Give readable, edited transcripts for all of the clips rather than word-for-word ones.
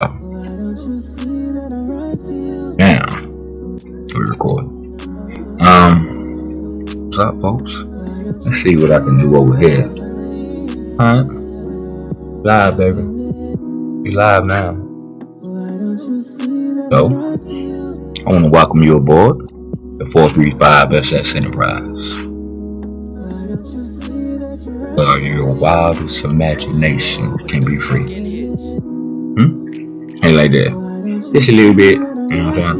Damn, we record. What's up, folks? Let's see what I can do over here. Huh? Live, baby. We live now. So, I want to welcome you aboard the 435 SS Enterprise. Where your wildest imagination can be free. Ain't like that. Just a little bit. You know what I'm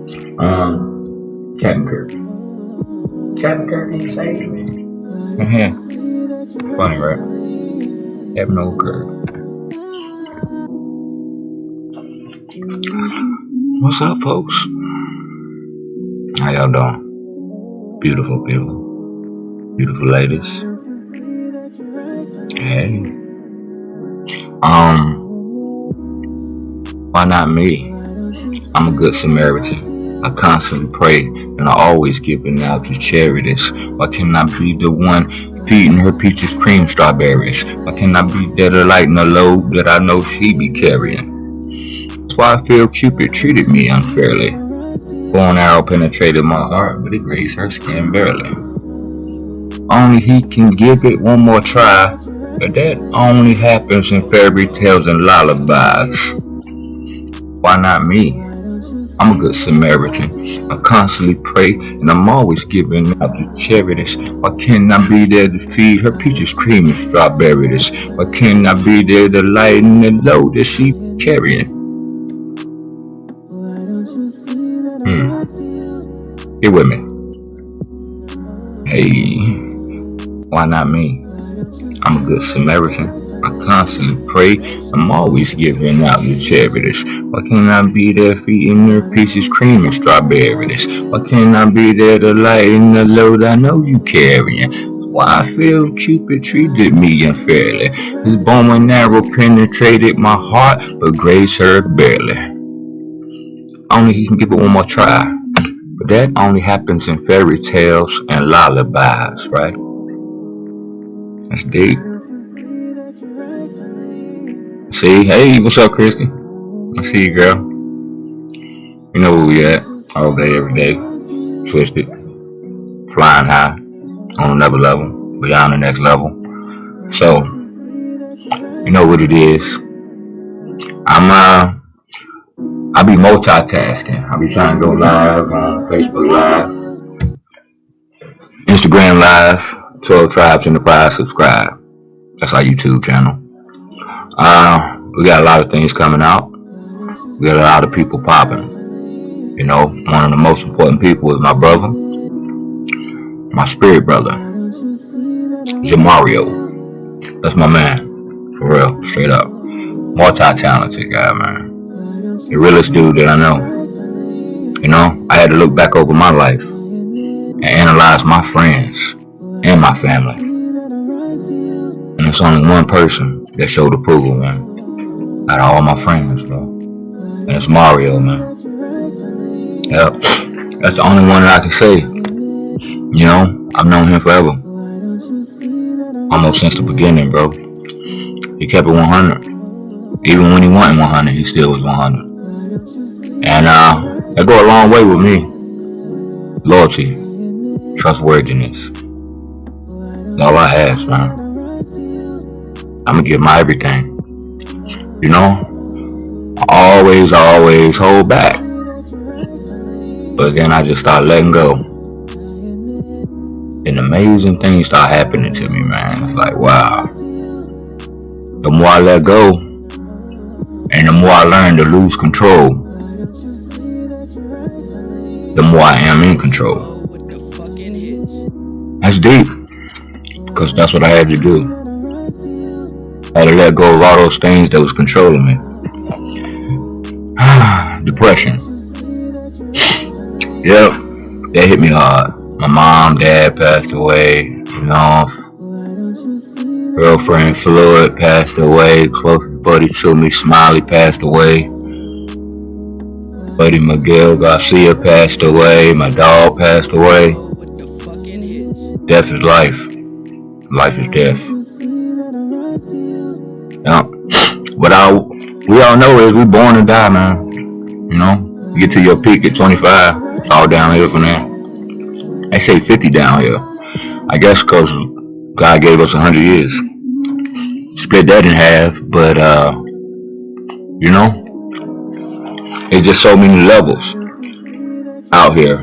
saying? Captain Kirk. Captain Kirk ain't saved me. Funny, right? Captain Old Kirk. What's up, folks? How y'all doing? Beautiful people. Beautiful ladies. Hey. Why not me? I'm a good Samaritan. I constantly pray and I always giving out to charities. Why can't I be the one feeding her peaches cream strawberries? Why can't I be there to lighten the load that I know she be carrying? That's why I feel Cupid treated me unfairly. Bow and arrow penetrated my heart, but it grazed her skin barely. Only he can give it one more try, but that only happens in fairy tales and lullabies. Why not me? I'm a good Samaritan. I constantly pray and I'm always giving out to charities. Why can't I be there to feed her peaches cream and strawberries? Why can't I be there to lighten the load that she carrying? Get with me. Hey, why not me? I'm a good Samaritan. I constantly pray. I'm always giving out to charities. Why can't I be there feeding her peaches cream and strawberries? Why can't I be there to lighten the load I know you carrying? Why I feel Cupid treated me unfairly. His bow and arrow penetrated my heart, but grazed her barely. Only he can give it one more try. But that only happens in fairy tales and lullabies, right? That's deep. See, hey, what's up, Christy? I see you, girl. You know where we at, all day, every day. Twisted, flying high, on another level, beyond the next level. So, you know what it is. I be multitasking. I be trying to go live on Facebook Live, Instagram Live, 12 Trybes Enterprise, subscribe. That's our YouTube channel. We got a lot of things coming out. We got a lot of people popping. You know, one of the most important people is my brother, my spirit brother, Jamario. That's my man, for real, straight up. Multi-talented guy, man. The realest dude that I know. You know, I had to look back over my life and analyze my friends and my family. And it's only one person that showed approval, man, out of all my friends, bro. And it's Mario, man. Yep. That's the only one that I can say. You know, I've known him forever. Almost since the beginning, bro. He kept it 100. Even when he wasn't 100, he still was 100. And that go a long way with me. Loyalty, trustworthiness. That's all I ask, man. I'm gonna give my everything. You know, I always hold back. But then I just start letting go. And amazing things start happening to me, man. It's like, wow. The more I let go, and the more I learn to lose control, the more I am in control. That's deep. Because that's what I had to do. I had to let go of all those things that was controlling me. Depression. Yep, that hit me hard. My mom, dad passed away. You know, girlfriend Floyd passed away. Closest buddy to me, Smiley, passed away. Buddy Miguel Garcia passed away. My dog passed away. Death is life. Life is death. Yep. But We all know is we born to die, man. You know, you get to your peak at 25, it's all downhill from there. They say 50 down here. I guess because God gave us 100 years. Split that in half, but you know, it's just so many levels out here.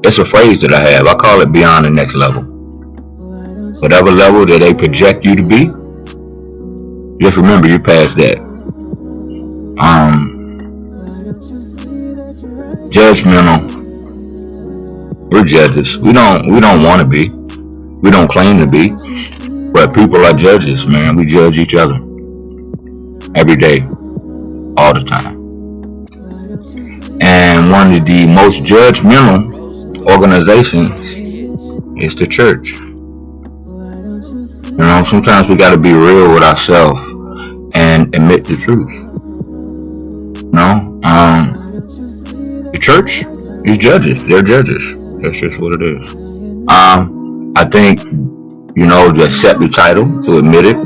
It's a phrase that I have. I call it beyond the next level. Whatever level that they project you to be, just remember you're past that. Um, Judgmental. We're judges. We don't want to be. We don't claim to be. But people are judges, man. We judge each other every day, all the time. And one of the most judgmental organizations is the church. You know, sometimes we got to be real with ourselves and admit the truth. You know, the church is judges. They're judges. That's just what it is. I think, you know, to accept the title, to admit it,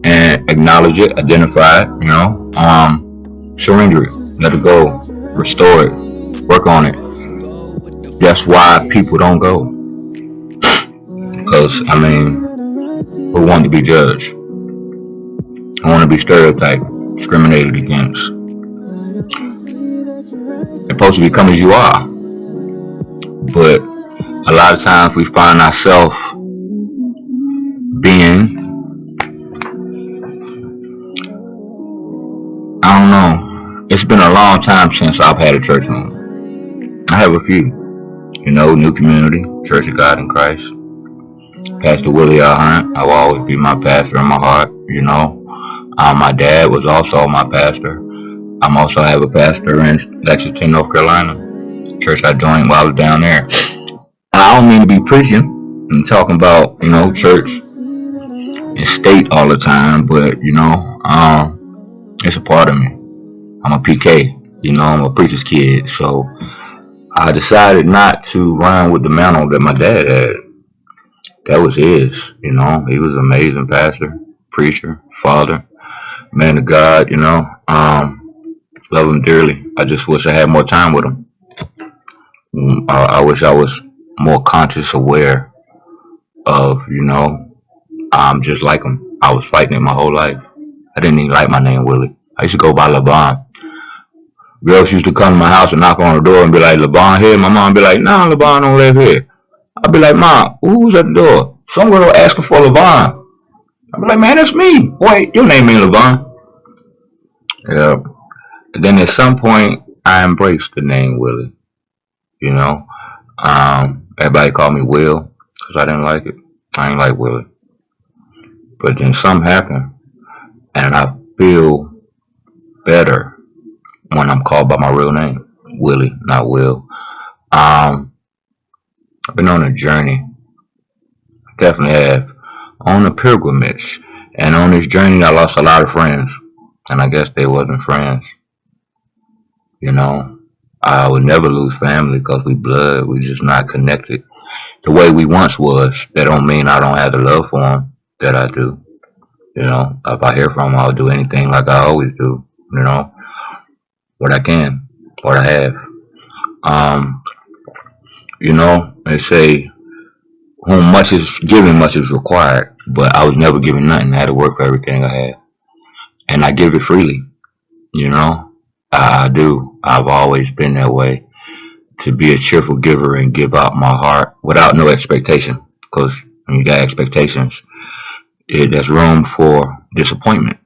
and acknowledge it, identify it, you know, surrender it, let it go, restore it, work on it. That's why people don't go. Because, I mean, who want to be judged? Who want to be stereotyped, discriminated against? They're supposed to become as you are. But a lot of times we find ourselves being, I don't know, it's been a long time since I've had a church home. I have a few. You know, New Community, Church of God in Christ. Pastor Willie R. Hunt, I will always be my pastor in my heart, you know. My dad was also my pastor. I also have a pastor in Lexington, North Carolina. Church I joined while I was down there. And I don't mean to be preaching and talking about, you know, church and state all the time, but, you know, it's a part of me. I'm a PK, you know, I'm a preacher's kid. So I decided not to run with the mantle that my dad had. That was his, you know. He was an amazing pastor, preacher, father, man of God, you know. Love him dearly. I just wish I had more time with him. I wish I was more conscious, aware of, you know, just like him. I was fighting it my whole life. I didn't even like my name, Willie. I used to go by LeBron. Girls used to come to my house and knock on the door and be like, LeBron here? My mom be like, nah, LeBron don't live here. I'd be like, Mom, who's at the door? Some girl asking for LeBron. I'd be like, man, that's me. Wait, your name ain't LeBron. Yeah. And then at some point, I embraced the name Willie. You know, everybody called me Will because I didn't like it. I ain't like Willie. But then something happened, and I feel better when I'm called by my real name, Willie, not Will. I've been on a journey, definitely have, on a pilgrimage, and on this journey, I lost a lot of friends, and I guess they wasn't friends. You know, I would never lose family because we blood. We just not connected the way we once was. That don't mean I don't have the love for them that I do. You know, if I hear from them, I'll do anything like I always do. You know, what I can, what I have. Um, you know, they say, whom much is given, much is required. But I was never given nothing. I had to work for everything I had, and I give it freely. You know, I do. I've always been that way. To be a cheerful giver and give out my heart without no expectation. Because when you got expectations, there's room for disappointment.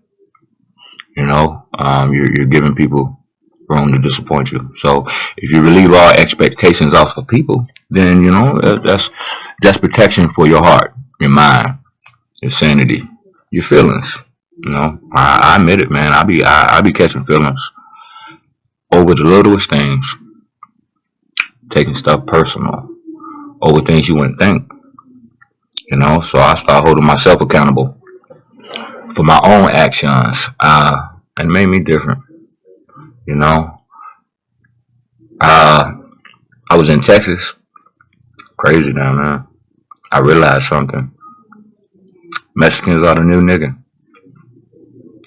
You know, you're giving people room to disappoint you. So if you relieve all expectations off of people, then you know that's protection for your heart, your mind, your sanity, your feelings. You know, I admit it, man. I be catching feelings over the littlest things, taking stuff personal, over things you wouldn't think. You know, so I start holding myself accountable for my own actions. And it made me different. You know, uh, I was in Texas, crazy down there. I realized something. Mexicans are the new nigga.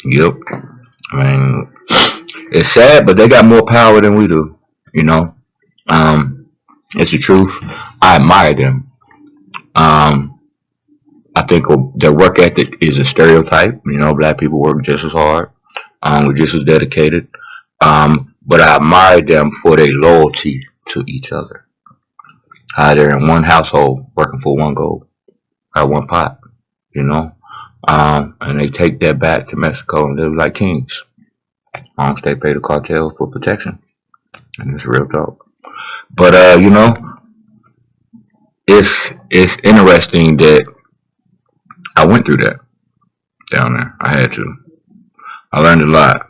Yep. I mean, it's sad, but they got more power than we do. You know, it's the truth. I admire them. Um, I think their work ethic is a stereotype. You know, black people work just as hard. We're just as dedicated. But I admire them for their loyalty to each other. How they're in one household, working for one goal, at one pot. You know, and they take that back to Mexico and live like kings. They pay the cartel for protection, and it's real talk. But you know, it's interesting that I went through that down there. I had to. I learned a lot,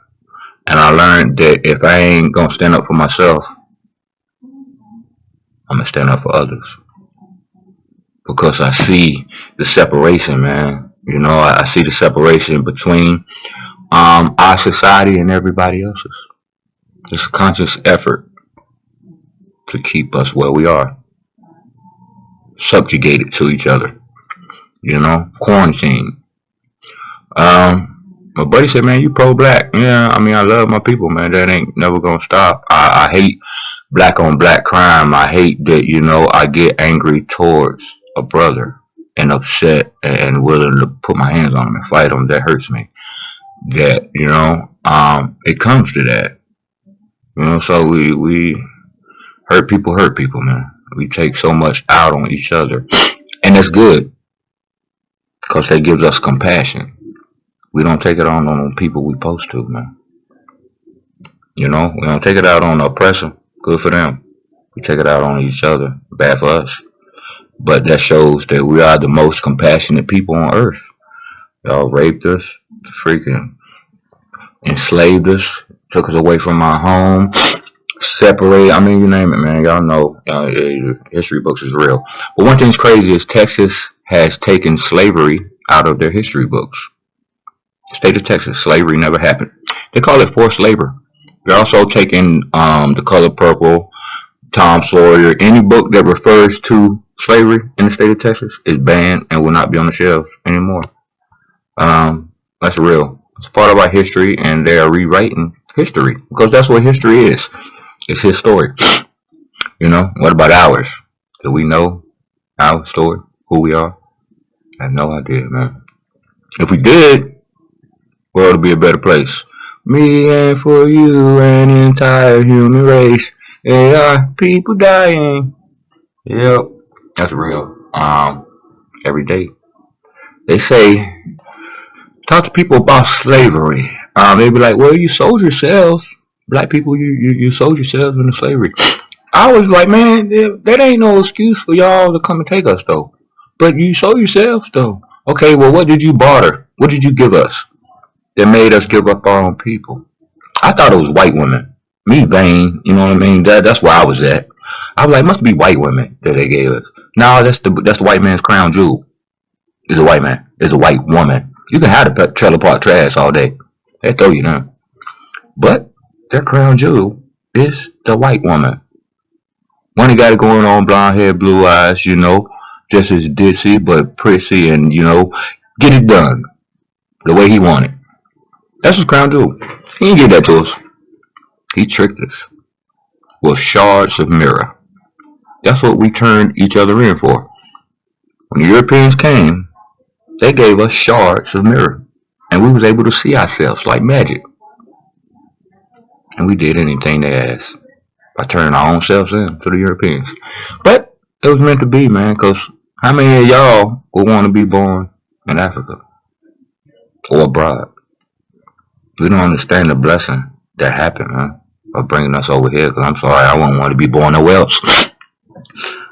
and I learned that if I ain't gonna stand up for myself, I'm gonna stand up for others because I see the separation, man. You know, I see the separation between our society and everybody else's. It's a conscious effort to keep us where we are, subjugated to each other. You know, quarantine. My buddy said, "Man, you pro-black." Yeah, I mean, I love my people, man. That ain't never gonna stop. I hate black on black crime. I hate that, you know, I get angry towards a brother and upset and willing to put my hands on him and fight him. That hurts me. That, you know, it comes to that. You know, so we hurt people, man. We take so much out on each other, and that's good because that gives us compassion. We don't take it on people we supposed to, man. You know, we don't take it out on the oppressor. Good for them. We take it out on each other. Bad for us. But that shows that we are the most compassionate people on earth. Y'all raped us, freaking enslaved us, took us away from our home, separated. I mean, you name it, man. Y'all know history books is real. But one thing's crazy is Texas has taken slavery out of their history books. State of Texas, slavery never happened. They call it forced labor. They're also taking The Color Purple, Tom Sawyer. Any book that refers to slavery in the state of Texas is banned and will not be on the shelves anymore. That's real. It's part of our history, and they are rewriting history because that's what history is. It's his story. You know, what about ours? Do we know our story, who we are? I have no idea, man. If we did, the world would be a better place. Me and for you and the entire human race. There are people dying. Yep, that's real. Every day. They say, talk to people about slavery. They be like, well, you sold yourselves. Black people, you sold yourselves into slavery. I was like, man, that ain't no excuse for y'all to come and take us, though. But you sold yourselves, though. Okay, well, what did you barter? What did you give us that made us give up our own people? I thought it was white women. Me, vain, you know what I mean? That's where I was at. I was like, must be white women that they gave us. No, that's the white man's crown jewel. It's a white man. It's a white woman. You can have the trailer park trash all day. They throw you down. But their crown jewel is the white woman. One that got it going on, blonde hair, blue eyes, you know, just as ditzy but prissy and, you know, get it done the way he wanted. That's his crown jewel. He didn't give that to us. He tricked us with shards of mirror. That's what we turned each other in for. When the Europeans came, they gave us shards of mirror, and we was able to see ourselves like magic. And we did anything they asked by turning our own selves in to the Europeans. But it was meant to be, man, because how many of y'all would want to be born in Africa or abroad? We don't understand the blessing that happened, man, of bringing us over here. Because I'm sorry, I wouldn't want to be born nowhere else.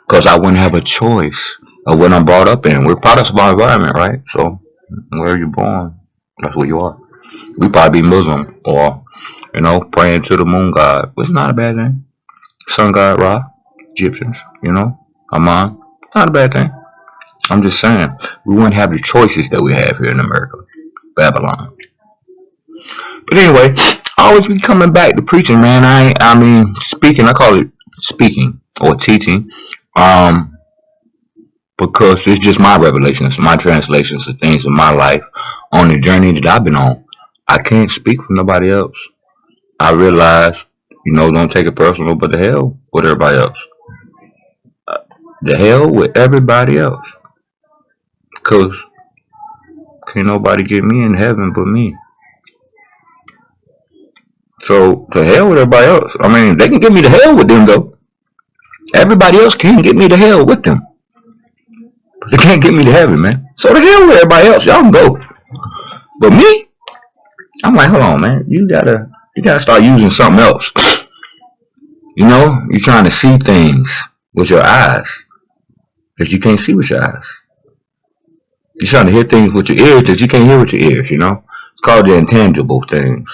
Because I wouldn't have a choice of what I'm brought up in. We're products of our environment, right? So where you're born, that's where you are. We probably be Muslim or, you know, praying to the moon god, which is not a bad thing. Sun god Ra, Egyptians, you know, Aman, not a bad thing. I'm just saying, we wouldn't have the choices that we have here in America. Babylon. But anyway, I always be coming back to preaching, man. I mean, speaking, I call it speaking or teaching. because it's just my revelations, my translations of things in my life on the journey that I've been on. I can't speak for nobody else. I realize, don't take it personal, but the hell with everybody else. The hell with everybody else. Because can't nobody get me in heaven but me. So, to hell with everybody else. I mean, they can get me to hell with them, though. Everybody else can get me to hell with them. But they can't get me to heaven, man. So, the hell with everybody else. Y'all can go. But me, I'm like, hold on, man. You gotta start using something else. You're trying to see things with your eyes that you can't see with your eyes. You're trying to hear things with your ears that you can't hear with your ears, It's called the intangible things.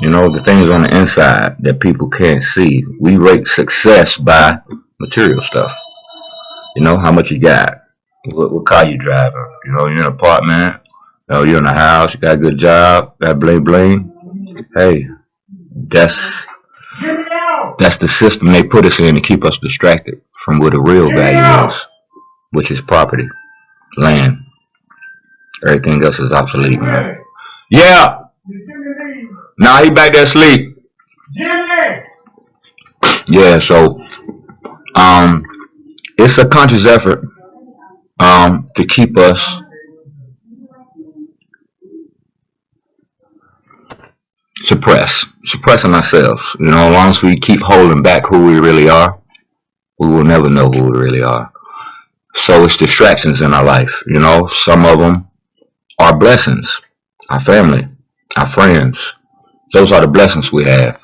The things on the inside that people can't see. We rate success by material stuff. How much you got. What car you driving. You're in an apartment. You're in a house. You got a good job. Got bling bling. Hey, that's the system they put us in to keep us distracted from where the real value is, which is property, land. Everything else is obsolete, man. Yeah. Nah, he back there asleep. Yeah, so it's a conscious effort to keep us suppressing ourselves. As long as we keep holding back who we really are, we will never know who we really are. So it's distractions in our life. Some of them are blessings. Our family, our friends, those are the blessings we have.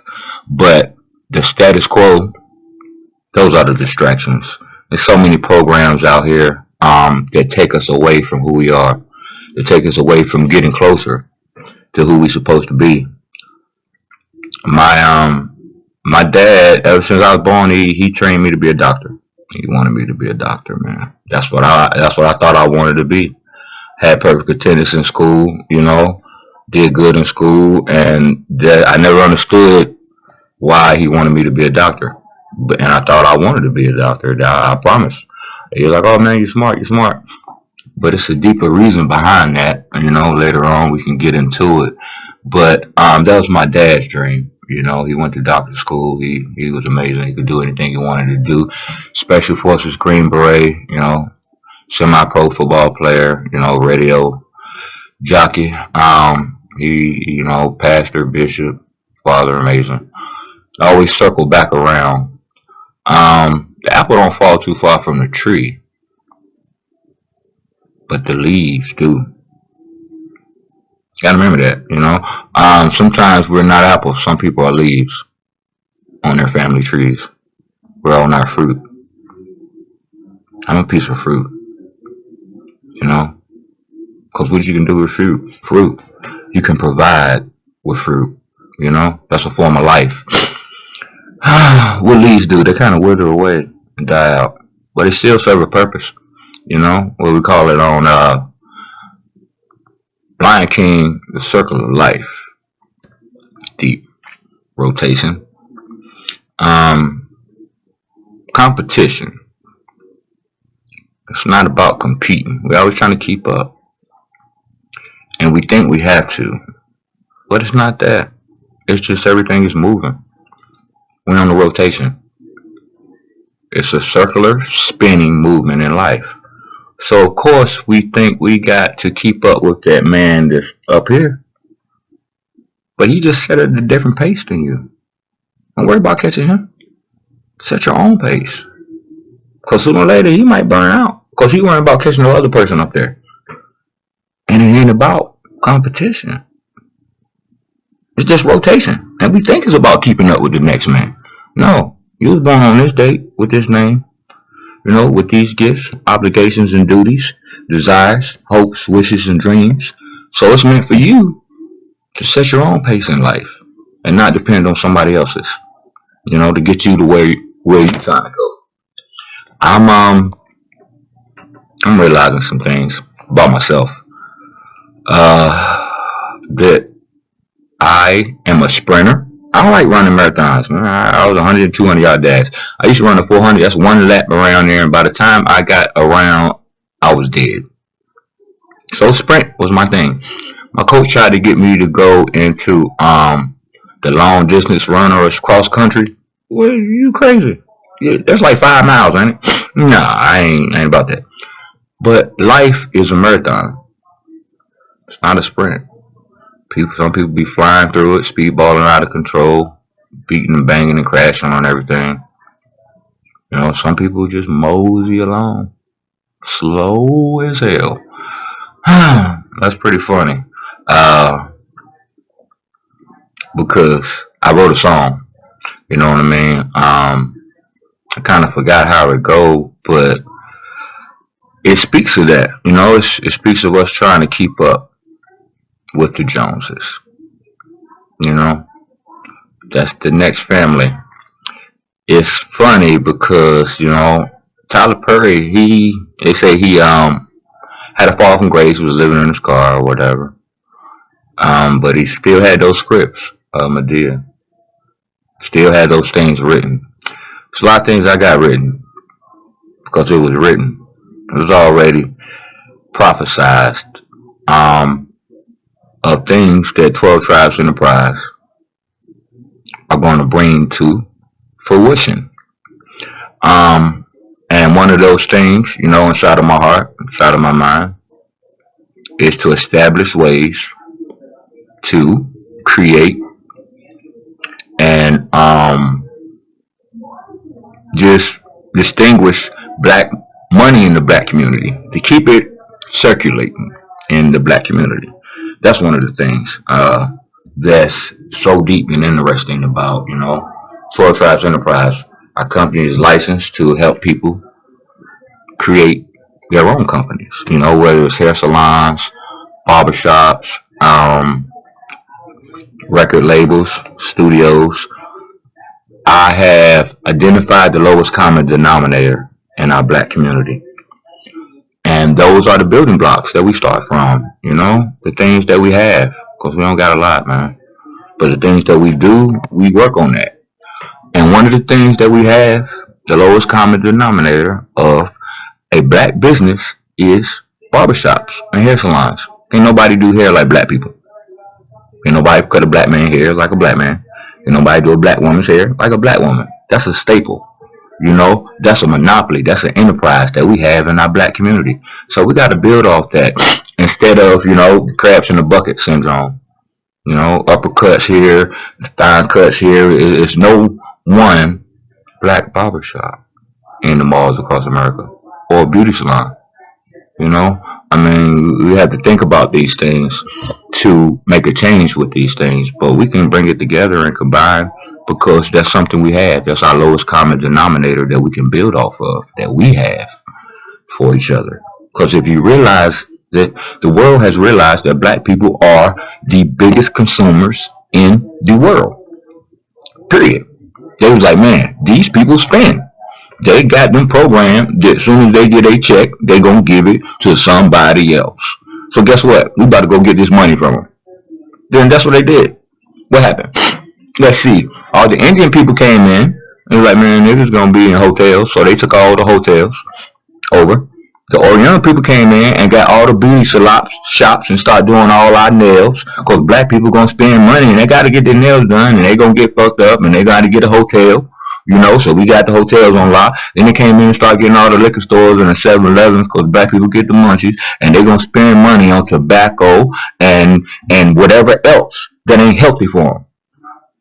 But the status quo, those are the distractions. There's so many programs out here that take us away from who we are. That take us away from getting closer to who we're supposed to be. My dad, ever since I was born, he trained me to be a doctor. He wanted me to be a doctor, man. That's what I thought I wanted to be. Had perfect attendance in school, did good in school, and I never understood why he wanted me to be a doctor. And I thought I wanted to be a doctor. I promise. He was like, "Oh man, you're smart." But it's a deeper reason behind that. Later on we can get into it. But that was my dad's dream. He went to doctor school. He was amazing. He could do anything he wanted to do. Special Forces, Green Beret. Semi-pro football player. Radio jockey. He, pastor, bishop, father, amazing. I always circle back around. The apple don't fall too far from the tree, but the leaves do. Gotta remember that, sometimes we're not apples. Some people are leaves on their family trees. We're all not fruit. I'm a piece of fruit, because what you can do with fruit, you can provide with fruit, that's a form of life. What leaves do, they kind of wither away and die out, but they still serve a purpose, what we call it on Lion King, the circle of life. Deep rotation. Competition. It's not about competing. We're always trying to keep up. And we think we have to. But it's not that. It's just everything is moving. We're on the rotation. It's a circular, spinning movement in life. So, of course, we think we got to keep up with that man that's up here. But he just set at a different pace than you. Don't worry about catching him. Set your own pace. Because sooner or later, he might burn out. Because you worrying about catching the other person up there. And it ain't about competition. It's just rotation. And we think it's about keeping up with the next man. No. You was born on this date with this name. With these gifts, obligations and duties, desires, hopes, wishes, and dreams. So it's meant for you to set your own pace in life and not depend on somebody else's, to get you to where you're trying to go. I'm realizing some things about myself. That I am a sprinter. I don't like running marathons, man. I was 100, 200 yard dash. I used to run a 400. That's one lap around there, and by the time I got around, I was dead. So sprint was my thing. My coach tried to get me to go into the long distance runners cross country. Well, you crazy? Yeah, that's like 5 miles, ain't it? Nah, I ain't about that. But life is a marathon. It's not a sprint. Some people be flying through it, speedballing out of control, beating and banging and crashing on everything. Some people just mosey along, slow as hell. That's pretty funny, uh, because I wrote a song. You know what I mean? I kind of forgot how it go, but it speaks of that. It speaks of us trying to keep up with the Joneses. You know, that's the next family. It's funny because Tyler Perry. They say he had a fall from grace. He was living in his car or whatever. But he still had those scripts. Medea still had those things written. There's a lot of things I got written because it was written. It was already prophesized of things that 12 Tribes Enterprise are going to bring to fruition. Um, and one of those things, inside of my heart, inside of my mind, is to establish ways to create and just distinguish black money in the black community, to keep it circulating in the black community. That's one of the things that's so deep and interesting about, Soil Tribes Enterprise. Our company is licensed to help people create their own companies, whether it's hair salons, barbershops, record labels, studios. I have identified the lowest common denominator in our black community. And those are the building blocks that we start from, the things that we have, because we don't got a lot, man. But the things that we do, we work on that. And one of the things that we have, the lowest common denominator of a black business is barbershops and hair salons. Ain't nobody do hair like black people. Ain't nobody cut a black man hair like a black man. Ain't nobody do a black woman's hair like a black woman. That's a staple. That's a monopoly. That's an enterprise that we have in our black community. So we got to build off that instead of, crabs in the bucket syndrome. Uppercuts here, thigh cuts here. It's no one black barbershop in the malls across America or a beauty salon. We have to think about these things to make a change with these things, but we can bring it together and combine because that's something we have. That's our lowest common denominator that we can build off of, that we have for each other. Because if you realize that the world has realized that black people are the biggest consumers in the world, period. They was like, man, these people spend. They got them programmed that as soon as they get a check, they gonna give it to somebody else. So guess what? We about to go get this money from them. Then that's what they did. What happened? Let's see. All the Indian people came in. They was like, man, niggas gonna be in hotels. So they took all the hotels over. The Oriental people came in and got all the beauty shops and start doing all our nails. Because black people gonna spend money and they gotta get their nails done and they gonna get fucked up and they gotta get a hotel. So we got the hotels on lock. Then they came in and started getting all the liquor stores and the 7-Elevens because black people get the munchies and they're going to spend money on tobacco and whatever else that ain't healthy for them.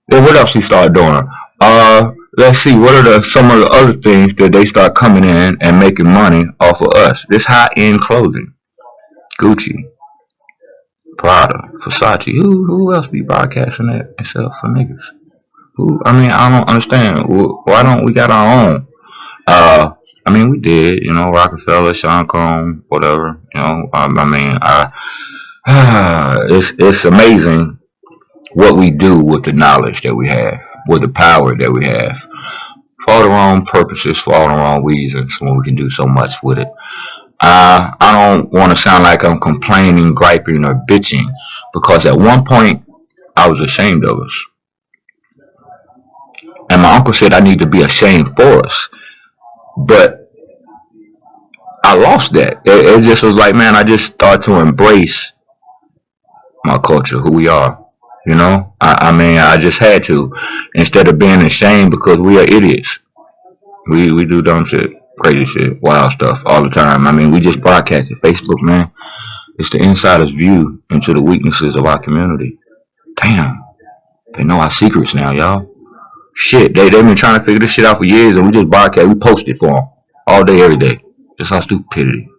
Then what else he started doing? Let's see, what are some of the other things that they start coming in and making money off of us? This high-end clothing. Gucci, Prada, Versace. Who else be broadcasting that except for niggas? I don't understand. Why don't we got our own? We did, Rockefeller, Sean Combs, whatever. It's amazing what we do with the knowledge that we have, with the power that we have, for all the wrong purposes, for all the wrong reasons, when we can do so much with it. I don't want to sound like I'm complaining, griping, or bitching, because at one point I was ashamed of us. And my uncle said I need to be ashamed for us. But I lost that. It just was like, man, I just started to embrace my culture, who we are. You know, I mean, I just had to, instead of being ashamed because we are idiots. We do dumb shit, crazy shit, wild stuff all the time. I mean, we just broadcast it. Facebook, man, it's the insider's view into the weaknesses of our community. Damn, they know our secrets now, y'all. Shit, they've been trying to figure this shit out for years, and we just broadcast. We post it for them all day, every day. Just our stupidity.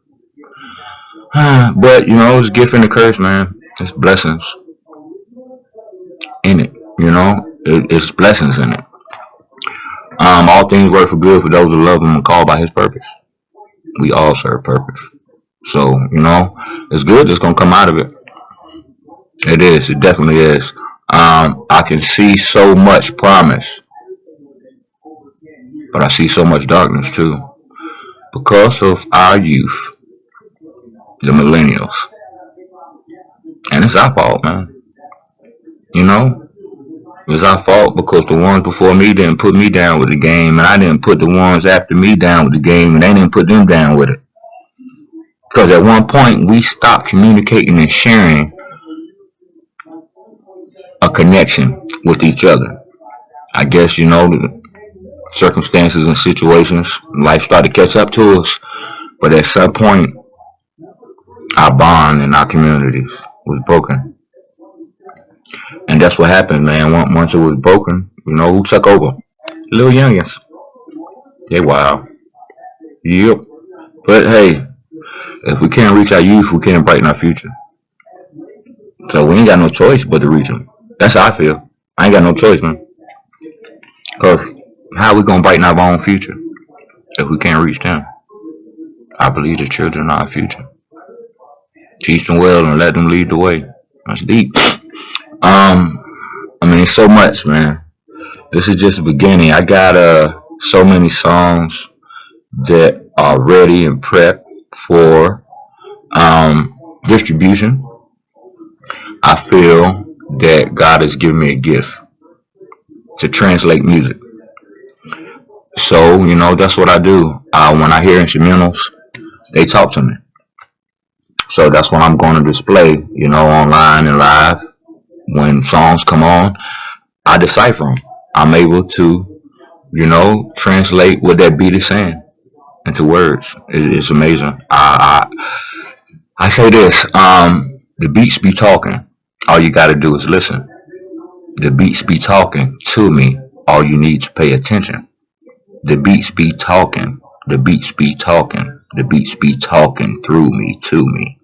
But you know, it's gift and a curse, man. It's blessings in it. You know, it's blessings in it. All things work for good for those who love Him and called by His purpose. We all serve purpose. So you know, it's good that's gonna come out of it. It is. It definitely is. I can see so much promise, but I see so much darkness too because of our youth, the millennials, and it's our fault, man. You know, it's our fault because the ones before me didn't put me down with the game, and I didn't put the ones after me down with the game, and they didn't put them down with it. Because at one point we stopped communicating and sharing a connection with each other. I guess you know the circumstances and situations, life started to catch up to us. But at some point, our bond in our communities was broken, and that's what happened, man. Once it was broken, you know who took over? Little youngins. They wild. Yep. But hey, if we can't reach our youth, we can't brighten our future. So we ain't got no choice but to reach them. That's how I feel. I ain't got no choice, man. Cause how we gonna brighten our own future if we can't reach them? I believe the children are our future. Teach them well and let them lead the way. That's deep. I mean, so much, man. This is just the beginning. I got so many songs that are ready and prepped for distribution. I feel that God has given me a gift to translate music. So, you know, that's what I do. When I hear instrumentals, they talk to me. So that's what I'm going to display, you know, online and live. When songs come on, I decipher them. I'm able to, you know, translate what that beat is saying into words. It's amazing. I say this, the beats be talking. All you got to do is listen. The beats be talking to me. All you need to pay attention. The beats be talking. The beats be talking. The beats be talking through me, to me.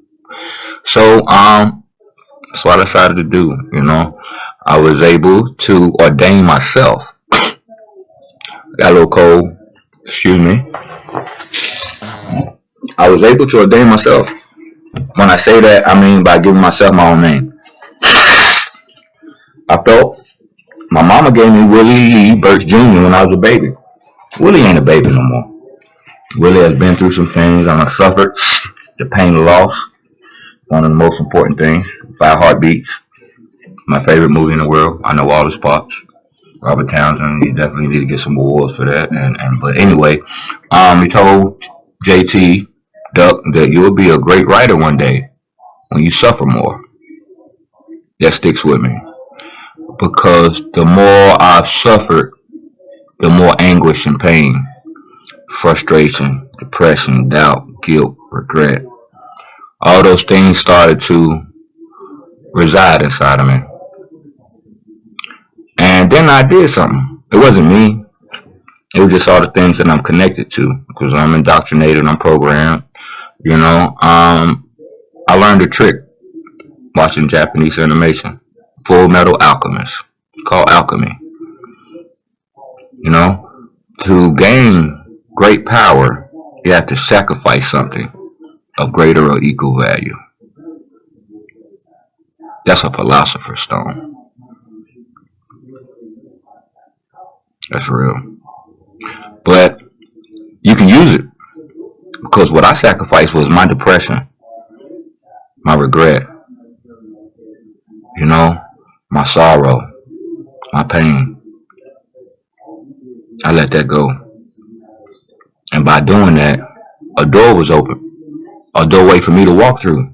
So, that's what I decided to do, you know. I was able to ordain myself. Got a little cold. Excuse me. I was able to ordain myself. When I say that, I mean by giving myself my own name. I felt my mama gave me Willie Lee Burks Jr. when I was a baby. Willie ain't a baby no more. Willie has been through some things and I suffered the pain of loss. One of the most important things. 5 Heartbeats. My favorite movie in the world. I know all the spots. Robert Townsend, you definitely need to get some awards for that. And but anyway, he told JT Duck that you'll be a great writer one day when you suffer more. That sticks with me because the more I've suffered, the more anguish and pain, frustration, depression, doubt, guilt, regret, all those things started to reside inside of me. And then I did something. It wasn't me. It was just all the things that I'm connected to because I'm indoctrinated, I'm programmed. You know, I learned a trick watching Japanese animation. Full Metal Alchemist. It's called alchemy. You know, to gain great power, you have to sacrifice something of greater or equal value. That's a philosopher's stone. That's real. But you can use it because what I sacrificed was my depression, my regret, you know, my sorrow, my pain. I let that go. And by doing that, a door was open. A doorway for me to walk through.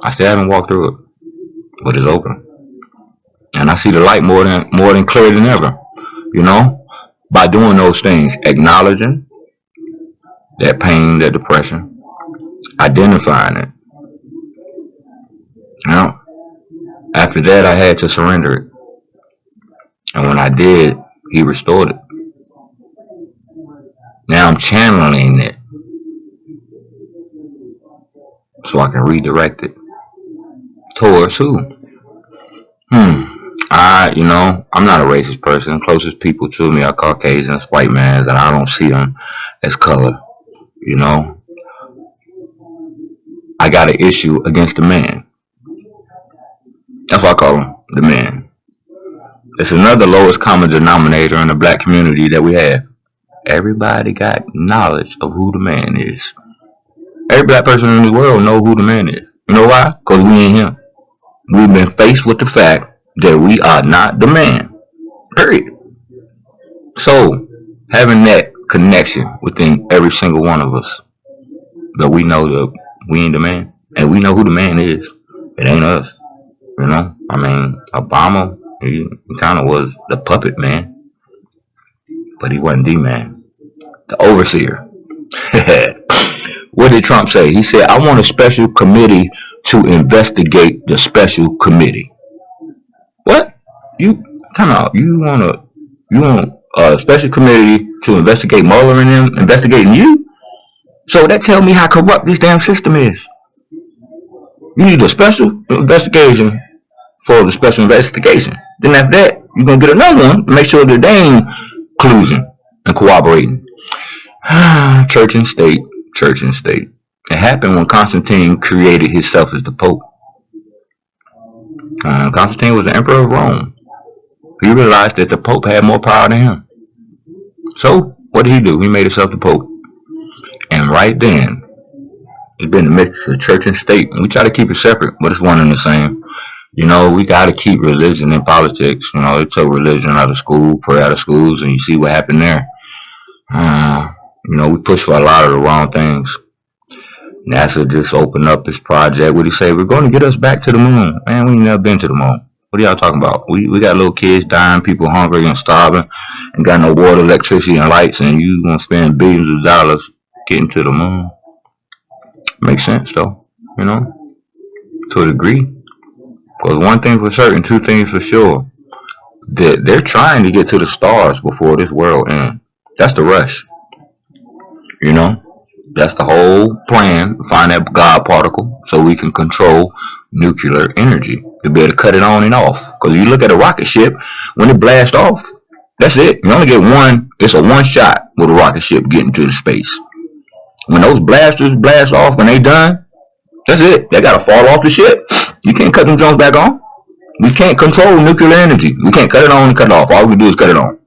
I still haven't walked through it, but it's open. And I see the light more than clear than ever. You know? By doing those things, acknowledging that pain, that depression, identifying it. You know? After that I had to surrender it. And when I did, he restored it. Now I'm channeling it so I can redirect it towards who? I'm not a racist person. Closest people to me are Caucasians, white men, and I don't see them as color. You know, I got an issue against the man. That's why I call him the man. It's another lowest common denominator in the black community that we have. Everybody got knowledge of who the man is. Every black person in the world know who the man is. You know why? Because we ain't him. We've been faced with the fact that we are not the man. Period. So, having that connection within every single one of us, that we know that we ain't the man, and we know who the man is. It ain't us. You know? I mean, Obama, he kind of was the puppet man, but he wasn't the man. The overseer. What did Trump say? He said, I want a special committee to investigate the special committee. What? You come out. You want a special committee to investigate Mueller and them investigating you? So that tell me how corrupt this damn system is. You need a special investigation for the special investigation. Then after that, you're gonna get another one to make sure that they ain't collusion and cooperating. Church and state, church and state. It happened when Constantine created himself as the Pope. Constantine was the Emperor of Rome. He realized that the Pope had more power than him. So, what did he do? He made himself the Pope. And right then, it's been a mix of church and state. We try to keep it separate, but it's one and the same. You know, we got to keep religion in politics. You know, they took religion out of school, prayer out of schools, and you see what happened there. We push for a lot of the wrong things. NASA just opened up this project. What do you say? We're going to get us back to the moon. Man, we ain't never been to the moon. What are y'all talking about? We got little kids dying, people hungry and starving, and got no water, electricity, and lights, and you gonna spend billions of dollars getting to the moon? Makes sense though, to a degree. Because one thing for certain, two things for sure, that they're trying to get to the stars before this world ends. That's the rush. That's the whole plan. Find that God particle so we can control nuclear energy to be able to cut it on and off. Because you look at a rocket ship, when it blasts off, that's it. You only get one. It's a one shot with a rocket ship getting to the space. When those blasters blast off, when they done, that's it. They gotta fall off the ship. You can't cut them drones back on. We can't control nuclear energy. We can't cut it on and cut it off. All we do is cut it on.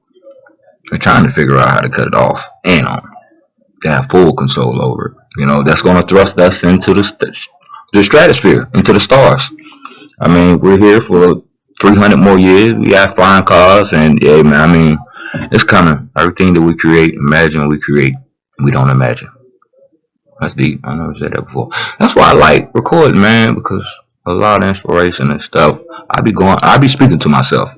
They're trying to figure out how to cut it off and on. To have full control over it. That's going to thrust us into the stratosphere, into the stars. I mean, we're here for 300 more years. We have flying cars, and yeah, man, I mean, it's coming. Everything that we create, imagine we create, we don't imagine. That's deep. I never said that before. That's why I like recording, man, because a lot of inspiration and stuff. I be speaking to myself.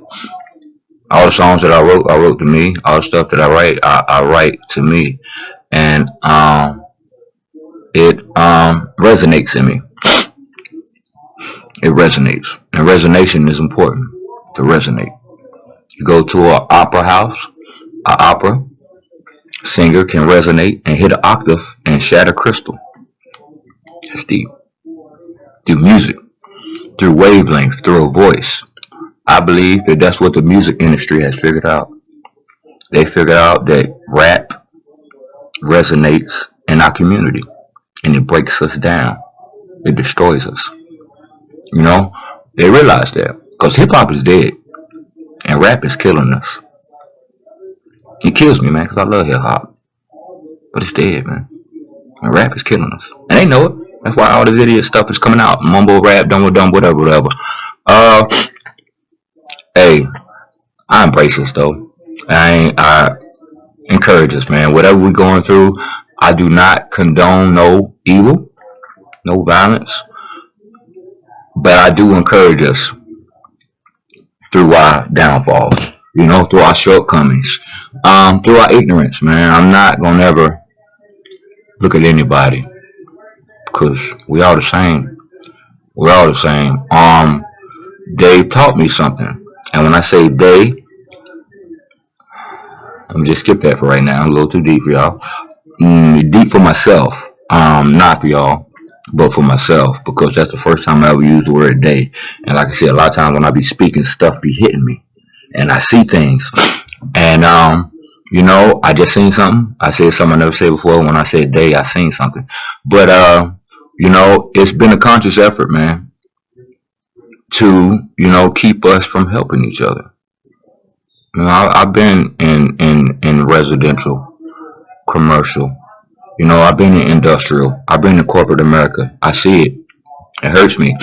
All the songs that I wrote to me. All the stuff that I write to me. And it resonates in me. It resonates. And resonation is important to resonate. You go to an opera house, an opera singer can resonate and hit an octave and shatter crystal. That's deep. Through music, through wavelength, through a voice. I believe that that's what the music industry has figured out. They figured out that rap resonates in our community and it breaks us down. It destroys us. They realize that because hip hop is dead and rap is killing us. It kills me, man, because I love hip hop, but it's dead, man. And rap is killing us, and they know it. That's why all this idiot stuff is coming out. Mumble rap, dumb, whatever. Hey, I embrace this though. I encourage us, man. Whatever we're going through, I do not condone no evil, no violence, but I do encourage us through our downfalls, through our shortcomings, through our ignorance, man. I'm not gonna ever look at anybody because we all the same. We're all the same. They taught me something, and when I say they, I'm just skip that for right now. I'm a little too deep for y'all. Deep for myself. Not for y'all, but for myself because that's the first time I ever used the word they. And like I said, a lot of times when I be speaking, stuff be hitting me, and I see things. And I just seen something. I said something I never said before. When I said they, I seen something. But it's been a conscious effort, man, to keep us from helping each other. I've been in residential, commercial. I've been in industrial. I've been in corporate America. I see it. It hurts me.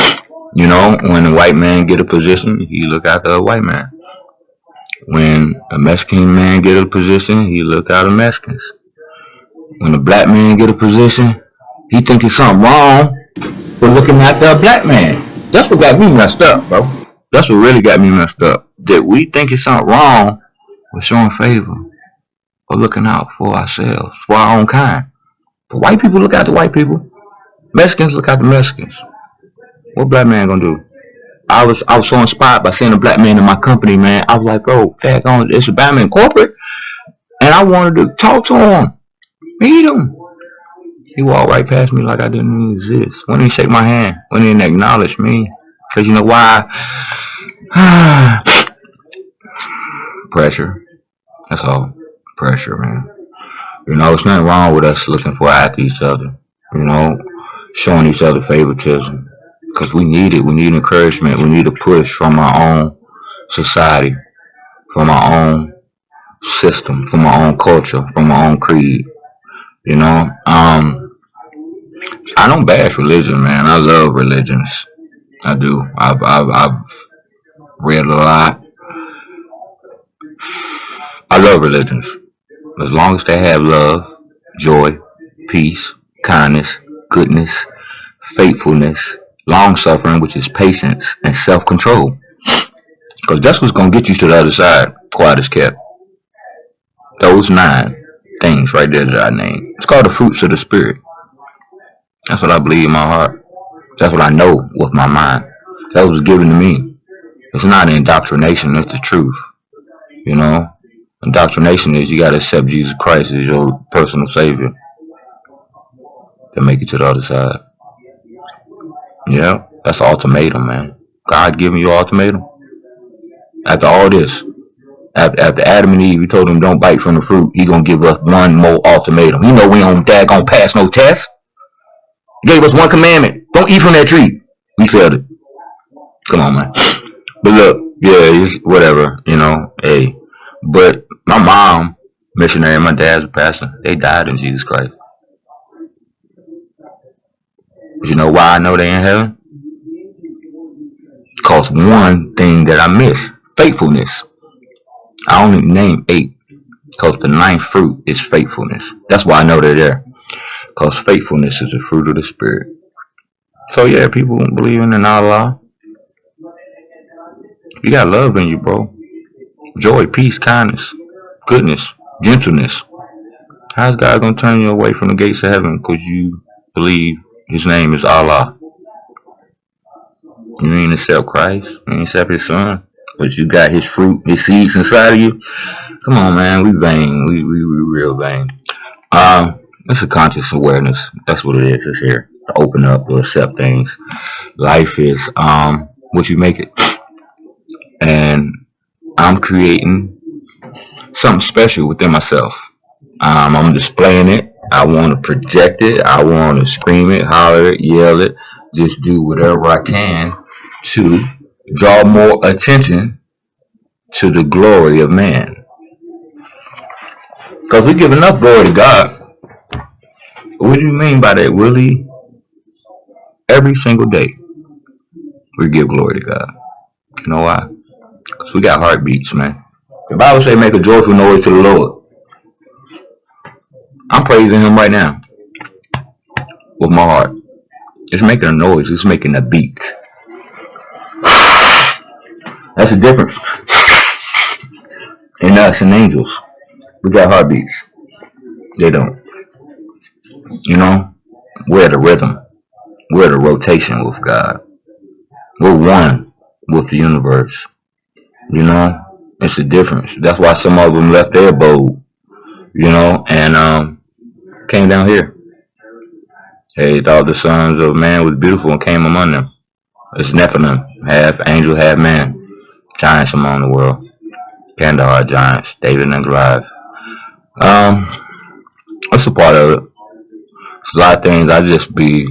When a white man get a position, he look after a white man. When a Mexican man get a position, he look out of Mexicans. When a black man get a position, he think it's something wrong for looking after a black man. That's what got me messed up, bro. That's what really got me messed up. That we think it's something wrong with showing favor or looking out for ourselves, for our own kind. But white people look after white people. Mexicans look after Mexicans. What black man gonna do? I was so inspired by seeing a black man in my company, man. I was like, bro, it's a black man corporate, and I wanted to talk to him, meet him. He walked right past me like I didn't even exist. Wouldn't even shake my hand. Wouldn't even acknowledge me. Cause you know why? Pressure. That's all. Pressure, man. It's nothing wrong with us looking for after each other. Showing each other favoritism. Because we need it. We need encouragement. We need a push from our own society, from our own system, from our own culture, from our own creed. I don't bash religion, man. I love religions. I do. I've read a lot. I love religions. As long as they have love, joy, peace, kindness, goodness, faithfulness, long suffering, which is patience, and self control. Because that's what's going to get you to the other side, quiet as kept. Those 9 things right there that I named. It's called the fruits of the Spirit. That's what I believe in my heart. That's what I know with my mind. That was given to me. It's not an indoctrination, it's the truth. Indoctrination is you got to accept Jesus Christ as your personal savior to make it to the other side. Yeah, that's an ultimatum, man. God giving you an ultimatum. After all this, after Adam and Eve, he told them don't bite from the fruit. He gonna give us one more ultimatum. We on dad gonna pass no test. He gave us one commandment: don't eat from that tree. We failed it. Come on, man. But look, yeah, it's whatever, hey. But my mom, missionary, my dad's a pastor. They died in Jesus Christ. You know why I know they in heaven? Cause one thing that I miss, faithfulness. I only named 8. Cause the 9th fruit is faithfulness. That's why I know they're there. Cause faithfulness is the fruit of the Spirit. So yeah, people believing in Allah. You got love in you, bro. Joy, peace, kindness, goodness, gentleness. How's God gonna turn you away from the gates of heaven because you believe His name is Allah? You ain't accept Christ, you ain't accept His Son, but you got His fruit, His seeds inside of you. Come on, man, we vain, we real vain. It's a conscious awareness. That's what it is. It's here to open up, to accept things. Life is what you make it, and I'm creating something special within myself. I'm displaying it. I want to project it. I want to scream it, holler it, yell it. Just do whatever I can to draw more attention to the glory of man. Because we give enough glory to God. What do you mean by that, Willie? Every single day, we give glory to God. You know why? Because we got heartbeats, man. The Bible say make a joyful noise to the Lord. I'm praising him right now with my heart. It's making a noise. It's making a beat. That's the difference in us and angels. We got heartbeats. They don't. You know, we're the rhythm. We're the rotation with God. We're one with the universe. You know, it's the difference. That's why some of them left their abode. You know, and came down here. They thought the sons of man was beautiful and came among them. It's Nephilim, half angel, half man. Giants among the world. Kandahar giants, David and Goliath. Um, that's a part of it. It's a lot of things I just be,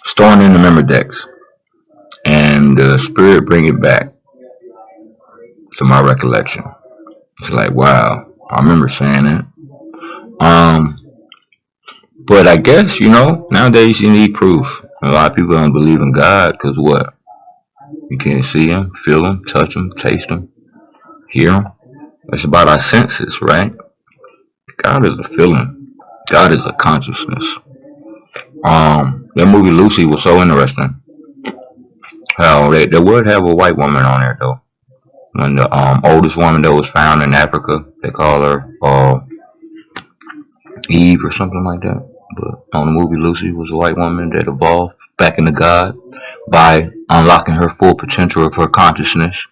storing in the memory decks. And the spirit bring it back to my recollection. It's like, wow, I remember saying it. But I guess, nowadays you need proof. A lot of people don't believe in God because what? You can't see him, feel him, touch him, taste him, hear him. It's about our senses, right? God is a feeling. God is a consciousness. That movie Lucy was so interesting. How they would have a white woman on there though. When the oldest woman that was found in Africa, they call her Eve or something like that. But on the movie Lucy was a white woman that evolved back into God by unlocking her full potential of her consciousness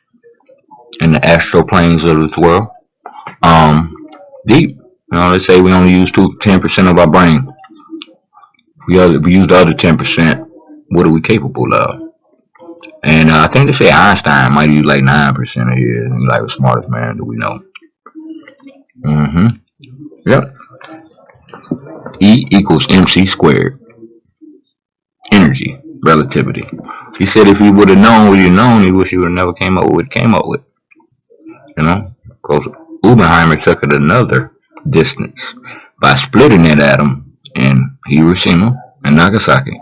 in the astral planes of this world. Deep. They say we only use 10% of our brain. We use the other 10%. What are we capable of? And I think they say Einstein might use like 9% of his. He's like the smartest man that we know. Yep. E equals MC squared. Energy. Relativity. He said if he would have known what he known, he wish he would have never came up with what he came up with. Because Oppenheimer took it another distance by splitting that atom in Hiroshima and Nagasaki.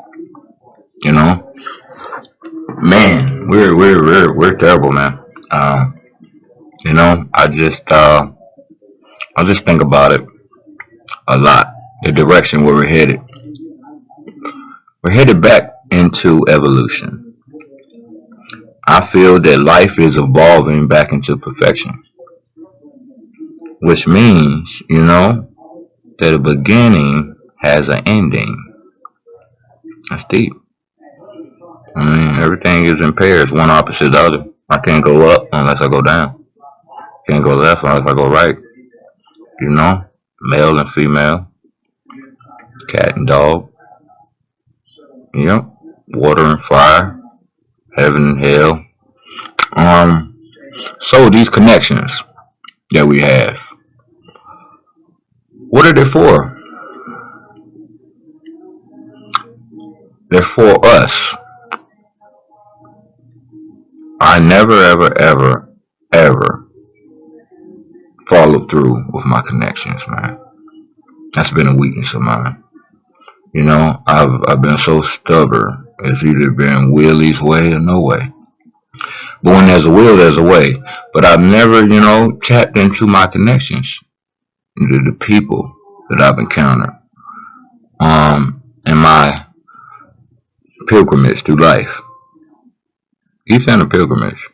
Man, we're terrible, man. I just think about it a lot. The direction where we're headed. We're headed back into evolution. I feel that life is evolving back into perfection. Which means, that a beginning has an ending. That's deep. Everything is in pairs, one opposite the other. I can't go up unless I go down. Can't go left unless I go right. Male and female, cat and dog. Water and fire, heaven and hell. So these connections that we have, what are they for? They're for us. I never, ever, ever, ever follow through with my connections, man. That's been a weakness of mine. I've been so stubborn. It's either been Willie's way or no way. But when there's a will, there's a way. But I've never, tapped into my connections, into the people that I've encountered, in my pilgrimage through life. Keep saying a pilgrimage.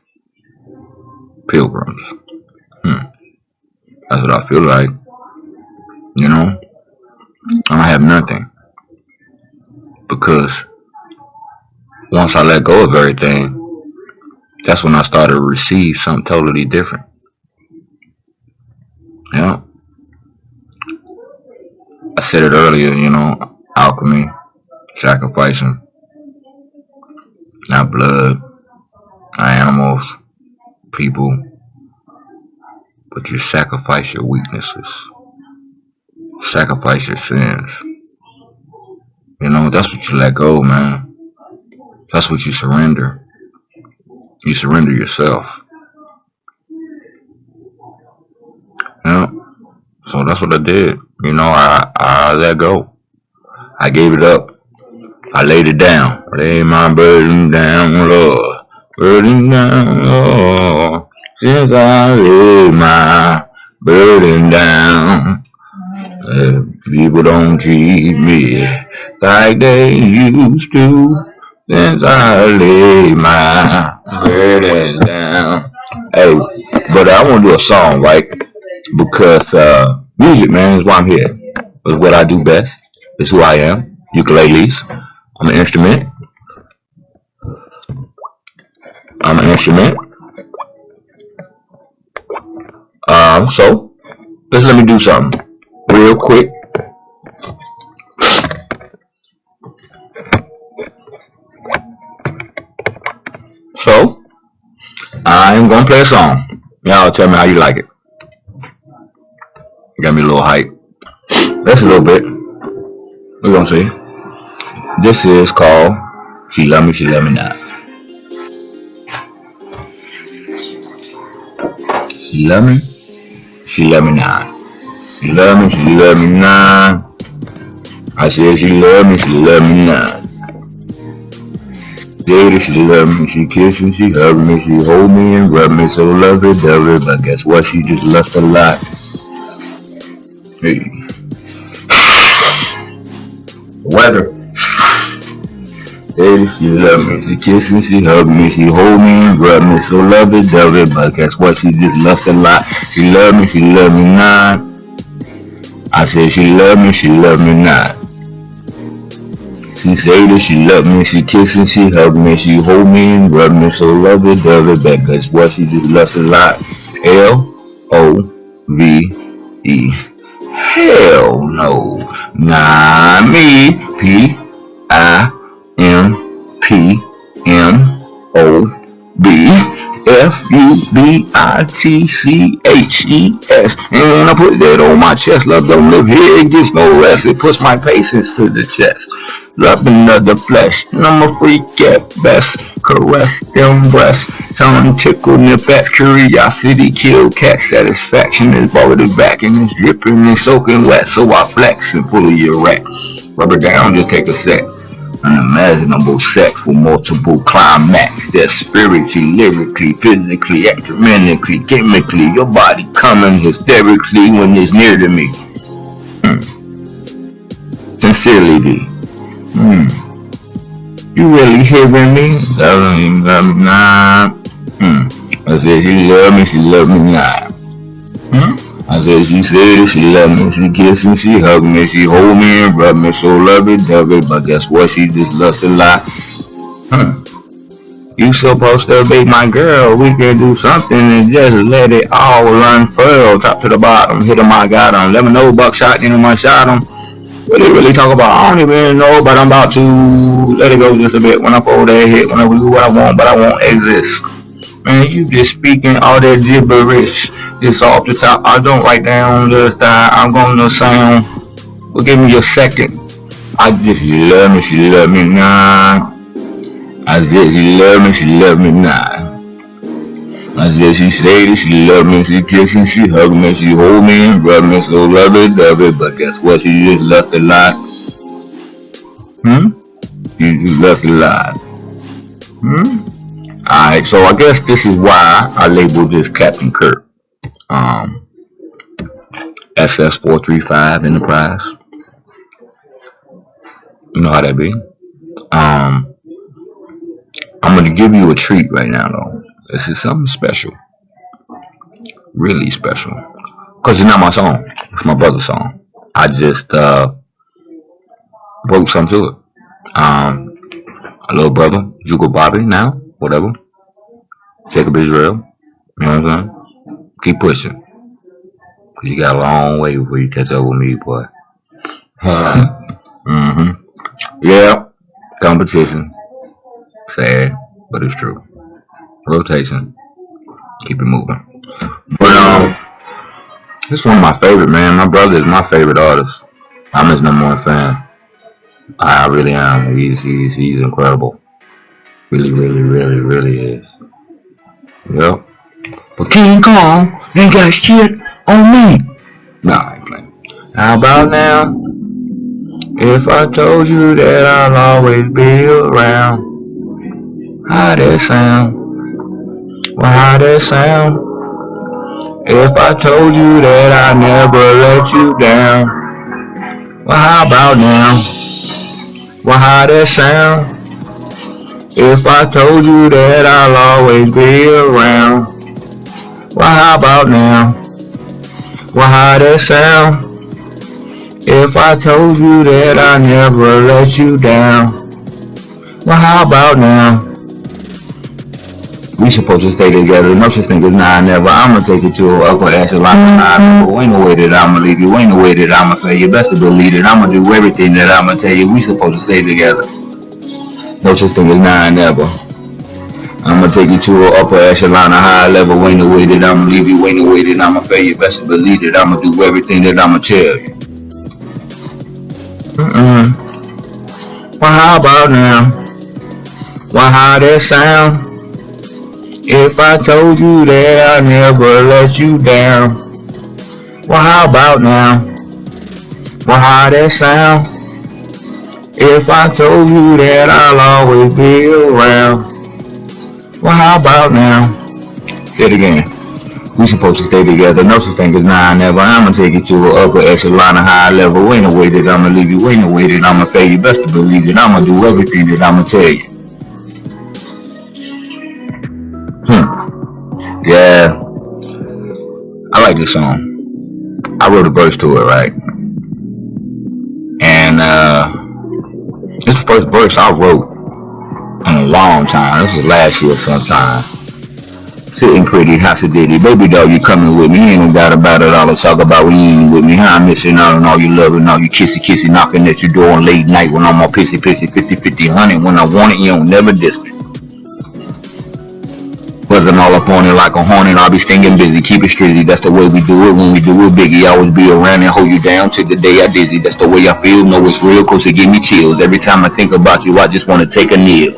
Pilgrims. That's what I feel like. I have nothing. Because once I let go of everything, that's when I started to receive something totally different. I said it earlier, alchemy, sacrificing, not blood, not animals, people, but you sacrifice your weaknesses, sacrifice your sins. That's what you let go, man. That's what you surrender. You surrender yourself. So that's what I did. I let go. I gave it up. I laid it down. Lay my burden down, Lord. Burden down, Lord. since I laid my burden down. People don't treat me like they used to since I laid my burden down. Hey, but I want to do a song, right? Because music, man, is why I'm here. It's what I do best. It's who I am. Ukuleles. I'm an instrument. I'm an instrument. So let's let me do something real quick. So I'm gonna play a song. Y'all tell me how you like it. Got me a little hype. That's a little bit. We're gonna see. This is called She Love Me, She Love Me Not. She love me, she love me not. She love me, she love me not. I said she love me, she love me not. Lady, she love me, she kiss me, she hug me, she hold me and rub me so lovey-dovey. But guess what? She just left a lot. Hey. Weather. Lady, she love me, she kiss me, she hug me, she hold me and rub me so lovey-dovey. But guess what? She just left a lot. She love me not. I said she love me not. She say that she love me, she kiss me, she hug me, she hold me and rub me so lovey-dovey. But guess what? She just left a lot. Love. Hell no. Nah, me. Pimpmobitches. And when I put that on my chest, love don't live here, it gets no rest. It puts my patience to the chest. Love another flesh, and I'm a freak at best. Caress them breasts, tongue tickle nip at curiosity, kill cat satisfaction is already back and it's dripping and soaking wet. So I flex and pull your rack. Rub it down, just take a sec. Unimaginable sex with multiple climax. That's spiritually, lyrically, physically, economically, chemically. Your body coming hysterically when it's near to me. Sincerely, D. You really hearing me? Love me not. I said she love me not. I said she love me, she kiss me, she hug me, she hold me and rub me so lovey-dovey. But guess what? She just loves a lot. You supposed to be my girl. We can do something and just let it all unfurl. Top to the bottom, hit 'em, I got 'em. Let me know, buckshot, you know, I shot 'em. What they really talk about, I don't even know, but I'm about to let it go just a bit. When I pull that hit, when I do what I want, but I won't exist. Man, you just speaking all that gibberish. Just off the top, I don't write down the style. I'm gonna sound. Well, give me a second. I just she love me not. I said she love me not. I said she say that she love me, she kiss me, she hug me, she hold me and rub me so lovey-dovey. But guess what? She just left a lot. She just left a lot. Alright, so I guess this is why I labeled this Captain Kirk. SS435 Enterprise. You know how that be. I'm gonna give you a treat right now though. This is something special. Really special. Cause it's not my song. It's my brother's song. I just wrote something to it. A little brother, Jugo Bobby now, whatever. Jacob Israel. You know what I'm saying? Keep pushing. Cause you got a long way before you catch up with me, boy. Yeah. Competition. Sad, but it's true. Rotation. Keep it moving. But this is one of my favorite, man. My brother is my favorite artist. I'm his number one fan. I really am. He's incredible. Really is. Yep. But King Kong ain't got shit on me. Nah, I ain't playing. How about now? If I told you that I'll always be around, how that sound? Well, how that sound? If I told you that I never let you down, well, how about now? Well, how that sound? If I told you that I'll always be around, well, how about now? Well, how that sound? If I told you that I never let you down, well, how about now? We supposed to stay together. No such thing as nah, never. I'ma take it to a upper echelon. Nah, ain't no way that I'ma leave you. Ain't no way that I'ma fail you. Best to believe it. I'ma do everything that I'ma tell you. We supposed to stay together. No such thing as nah, never. I'ma take you to an upper echelon, a high level. Ain't no way that I'ma leave you. Ain't no way that I'ma fail you. Best to believe it. I'ma do everything that I'ma tell you. Well, how about now? Well, how that sound? If I told you that I never let you down, well, how about now? Well, how that sound? If I told you that I'll always be around, well, how about now? Say it again. We supposed to stay together. No such thing as nah, never. I'ma take you to an upper echelon, a high level. Ain't no way that I'ma leave you. Ain't no way that I'ma fail you. Best to believe it. I'ma do everything that I'ma tell you. Yeah, I like this song. I wrote a verse to it, right? And this first verse I wrote in a long time. This was last year sometime. Sitting pretty, how's it diddy? Baby dog, you coming with me? Ain't no doubt about it. All the talk about when you ain't with me. How I'm missing out on all your loving, all your kissy, knocking at your door on late night when I'm all pissy, 50, 100. When I want it, you don't never diss me. Buzzing all up on it like a hornet, I'll be stinging busy, keep it strizzy, that's the way we do it, when we do it biggie, always be around and hold you down till the day I dizzy, that's the way I feel, know it's real, cause it give me chills, every time I think about you, I just wanna take a kneel.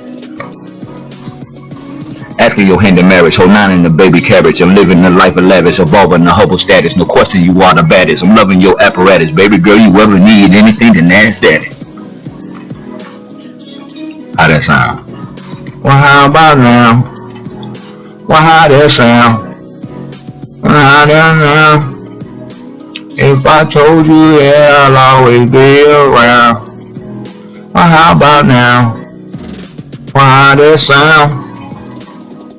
Asking your hand in marriage, hold nine in the baby carriage, I'm living the life of lavish, evolving the Hubble status, no question you are the baddest, I'm loving your apparatus, baby girl, you ever need anything, then that's that. How that sound? Well, how about now? Well, how that sound? Well, how that sound? If I told you that I'll always be around, well, how about now? Well, how that sound?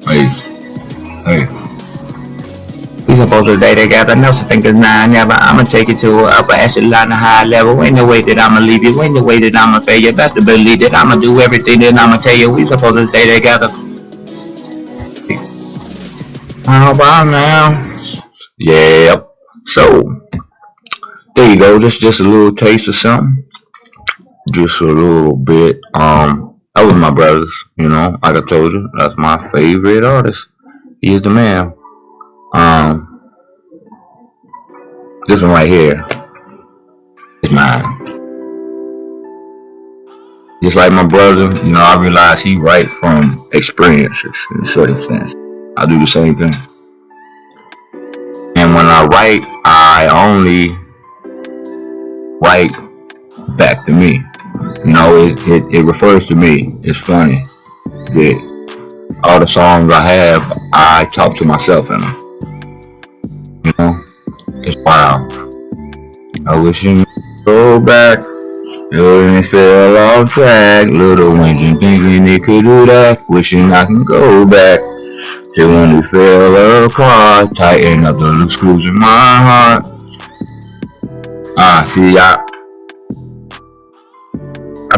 Hey, hey. We supposed to stay together, no such thing as nah, never. I'ma take it to an upper echelon, a high level. Ain't no way that I'ma leave you, ain't no way that I'ma fail you. Best to believe it, I'ma do everything that I'ma tell you. We supposed to stay together. How about now? Yep. So, there you go. Just a little taste of something. Just a little bit. That was my brothers. You know, like I told you, that's my favorite artist. He is the man. This one right here is mine. Just like my brother, you know, I realize he write from experiences and circumstances. I do the same thing. And when I write, I only write back to me. You know, it refers to me. It's funny that all the songs I have, I talk to myself in them. You know, it's wild. I wish you could go back. You fell off track. Little Wayne thinking they could do that. Wishing I can go back to when we fell apart. Tighten up the loose screws in my heart. See, I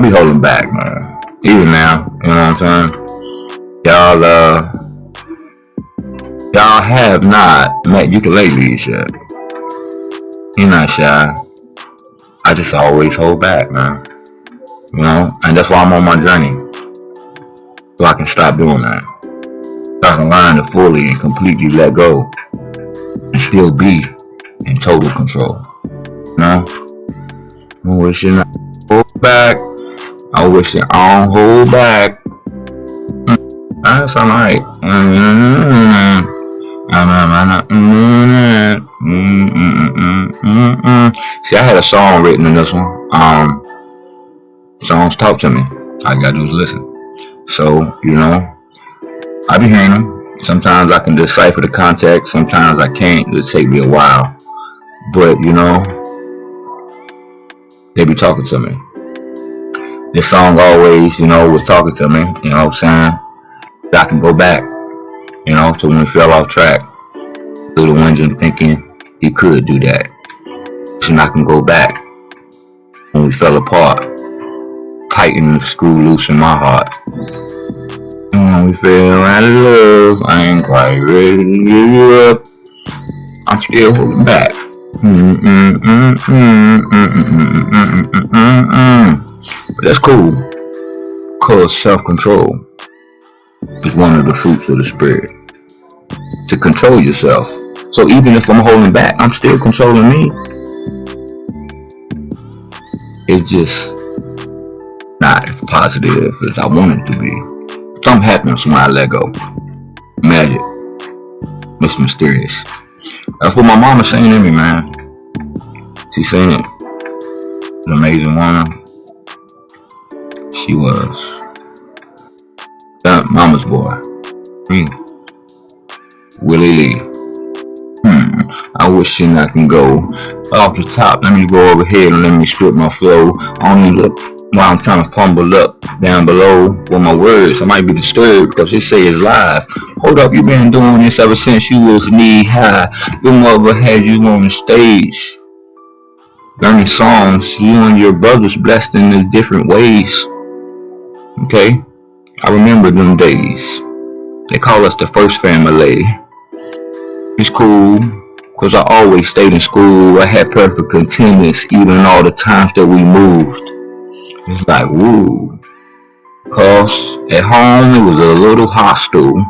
be holding back, man. Even now, you know what I'm saying? Y'all have not met ukuleles yet. You're not shy. I just always hold back, man. You know, and that's why I'm on my journey. So I can stop doing that. So I can learn to fully and completely let go and still be in total control. You know? I wish you not hold back. I wish that I don't hold back. That's alright. See, I had a song written in this one. Songs talk to me. All you gotta do is listen. So, you know, I be hearing them. Sometimes I can decipher the context, sometimes I can't. It'll take me a while. But, they be talking to me. This song always, was talking to me, what I'm saying? I can go back, to when we fell off track. Little Engine thinking he could do that. And I can go back when we fell apart. Tighten the screw loose in my heart. When we fell out of love, I ain't quite ready to give you up. I'm still holding back. But that's cool, cause self-control is one of the fruits of the spirit. To control yourself. So even if I'm holding back, I'm still controlling me. It's just not as positive as I want it to be. Something happens when I let go. Magic. It's mysterious. That's what my mama saying to me, man. She seen it. An amazing woman. She was. Mama's boy. Willie Lee. I wish I can go off the top. Let me go over here and let me strip my flow. Only look while I'm trying to fumble up down below with my words. I might be disturbed because they say it's live. Hold up, you been doing this ever since you was knee high. Your mother had you on the stage. Learning songs, you and your brothers blessed in the different ways. Okay? I remember them days. They call us the first family. It's cool, cause I always stayed in school. I had perfect attendance, even all the times that we moved. It's like, woo. Cause at home it was a little hostile,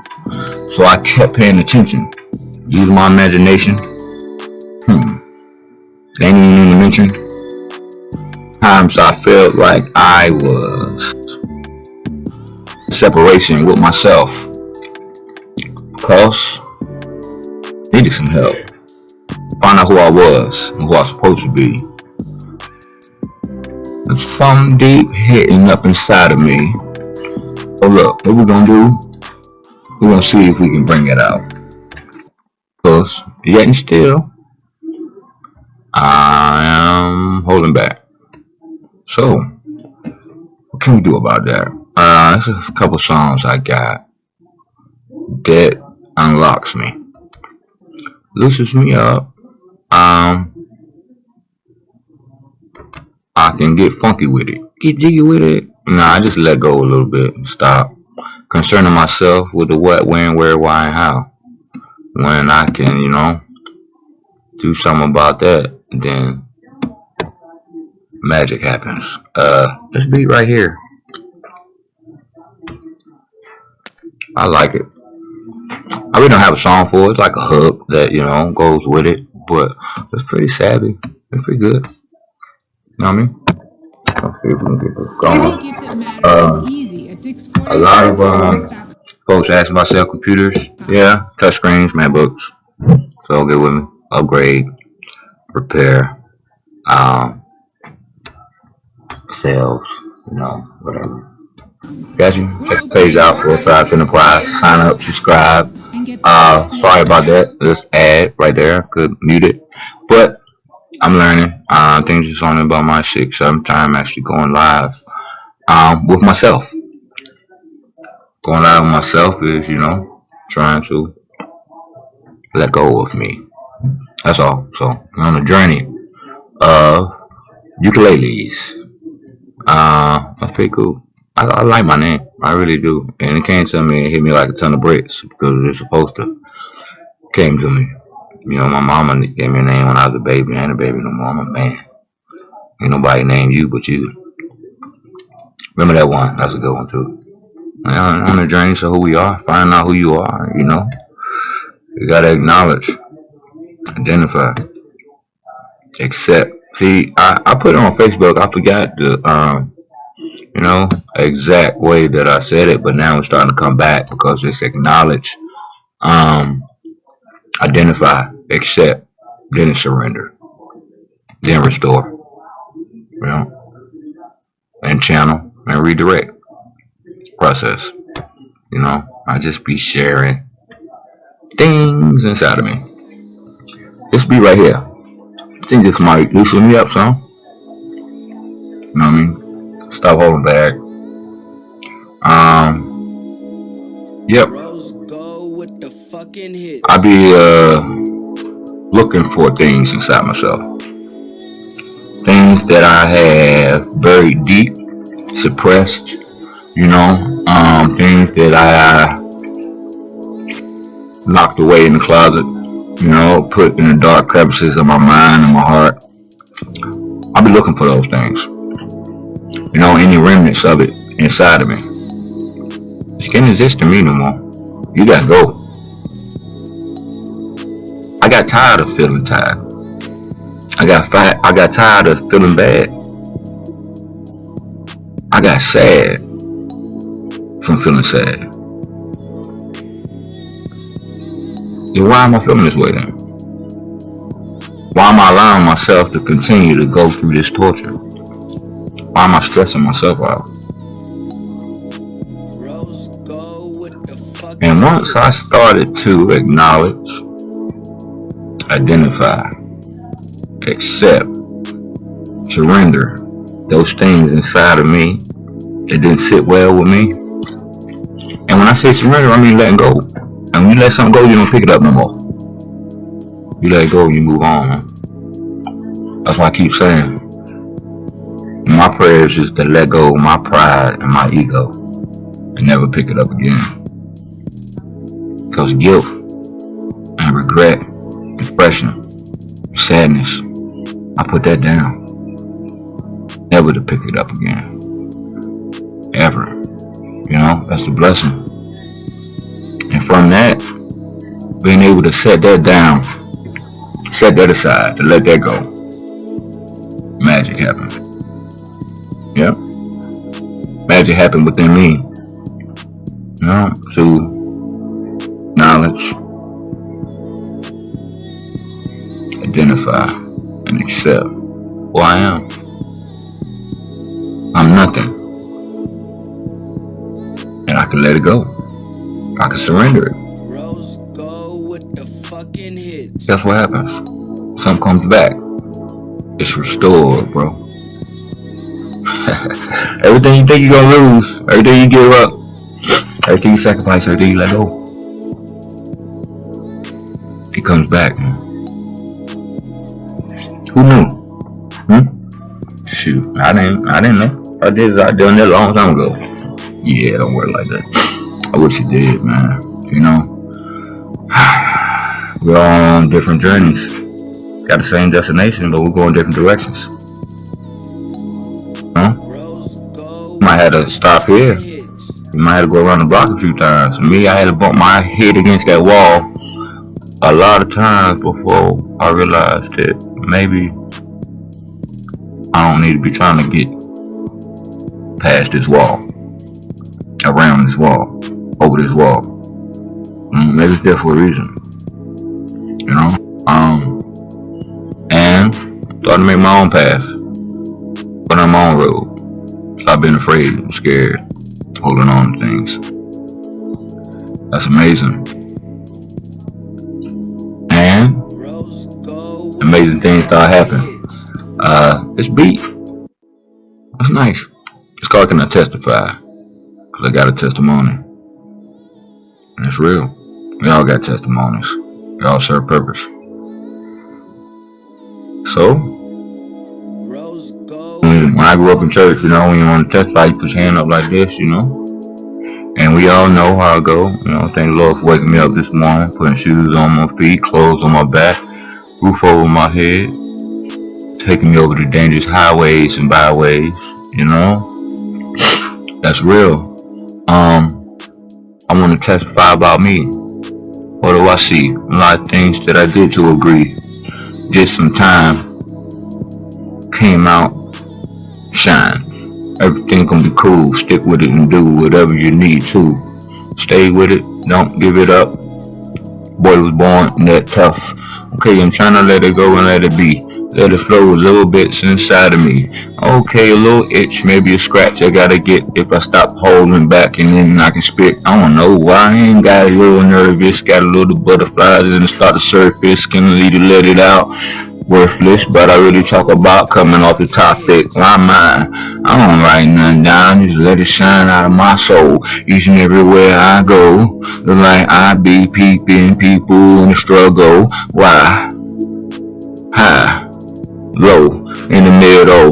so I kept paying attention. Use my imagination. Ain't even to mention times I felt like I was separation with myself. Cause needed some help. Find out who I was and who I was supposed to be. There's something deep hitting up inside of me. So look, what we're gonna do, we're gonna see if we can bring it out. Cause yet and still, I am holding back. So, what can we do about that? There's a couple songs I got that unlocks me, loosens me up. I can get funky with it, get jiggy with it. Nah, I just let go a little bit and stop concerning myself with the what, when, where, why, and how. When I can, do something about that, then magic happens. This beat right here, I like it. I really don't have a song for it. It's like a hook that goes with it, but it's pretty savvy. It's pretty good. You know what I mean? Let's see if we can get this going. A lot of folks ask about cell computers. Yeah, touch screens, MacBooks. So get with me. Upgrade, repair, sales, whatever. Got you. Check the page out for Trybes Enterprise. Sign up, subscribe. Sorry about that. This ad right there. Could mute it. But I'm learning. Things is only about my 6-7 time actually going live with myself. Going live with myself is, trying to let go of me. That's all. So I'm on a journey of ukuleles. That's pretty cool. I like my name. I really do. And it came to me and hit me like a ton of bricks because it's supposed to. Came to me. My mama gave me a name when I was a baby. I ain't a baby no more. I'm a man. Ain't nobody named you but you. Remember that one? That's a good one too. On the journey to who we are, finding out who you are, you gotta acknowledge, identify, accept. See, I put it on Facebook. I forgot the exact way that I said it, but now it's starting to come back because it's acknowledge, identify, accept, then surrender, then restore, and channel and redirect process. I just be sharing things inside of me. This beat right here. I think this might loosen me up some. You know what I mean? Stop holding back. Yep. I be looking for things inside myself. Things that I have buried deep, suppressed, you know, things that I locked away in the closet, you know, put in the dark crevices of my mind and my heart. I'll be looking for those things. You know, any remnants of it inside of me. It can't exist in me no more. You gotta go. I got tired of feeling tired. I got tired of feeling bad. I got sad from feeling sad. Then why am I feeling this way then? Why am I allowing myself to continue to go through this torture? Why am I stressing myself out? And once I started to acknowledge, identify, accept, surrender those things inside of me that didn't sit well with me. And when I say surrender, I mean letting go. And when you let something go, you don't pick it up no more. You let it go, you move on. That's why I keep saying, my prayer is just to let go of my pride and my ego and never pick it up again. Because guilt and regret, depression, sadness, I put that down. Never to pick it up again. Ever. You know, that's a blessing. And from that, being able to set that down, set that aside, to let that go, magic happened. Yep. Magic happened within me. You know, to knowledge, identify, and accept who I am. I'm nothing. And I can let it go. I can surrender it. Guess what happens? Something comes back. It's restored, bro. Everything you think you're gonna lose, everything you give up, everything you sacrifice, everything you let go, it comes back, man. Who knew? Shoot, I didn't know. I done that a long time ago. Yeah, don't work like that. I wish you did, man. You know, we're all on different journeys. Got the same destination, but we're going different directions. Huh? Might have to stop here. You might have to go around the block a few times. Me, I had to bump my head against that wall a lot of times before I realized that maybe I don't need to be trying to get past this wall, around this wall, over this wall. Maybe it's there for a reason, you know. And started to make my own path, but on my own road. Stop being afraid and scared, holding on to things. That's amazing. And amazing things start happening. This beat, that's nice. It's called Can I Testify? Because I got a testimony. And it's real. We all got testimonies. They all serve purpose. So, when I grew up in church, you know, when you want to testify, you put your hand up like this, you know. And we all know how I go. You know, thank the Lord for waking me up this morning, putting shoes on my feet, clothes on my back, roof over my head, taking me over the dangerous highways and byways, you know. That's real. I want to testify about me. What do I see? A lot of things that I did to agree. Did some time. Came out. Shine. Everything gonna be cool. Stick with it and do whatever you need to. Stay with it. Don't give it up. Boy was born that tough. Okay, I'm trying to let it go and let it be. Let it flow a little bits inside of me. Okay, a little itch, maybe a scratch I gotta get if I stop holding back and then I can spit. I don't know why I ain't got a little nervous, got a little butterflies and start to surface, can lead to let it out. Worthless, but I really talk about coming off the topic. Why mine? I don't write nothing down, just let it shine out of my soul. Each and everywhere I go, look like I be peeping people in the struggle. Why? High, low, in the middle.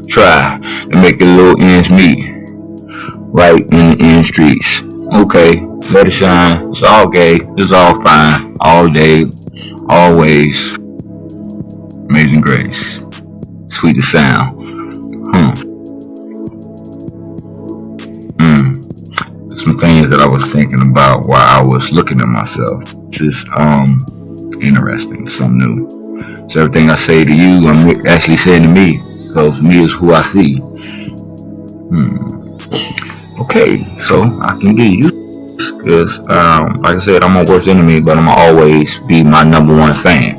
Try to make a little ends meet, right in the end streets. Okay, let it shine. It's all gay, it's all fine, all day, always. Amazing grace, sweet to sound. Some things that I was thinking about while I was looking at myself. Just interesting, something new. So everything I say to you, I'm actually saying to me, because me is who I see. Okay, so I can get you. Because, like I said, I'm my worst enemy, but I'm gonna always be my number one fan.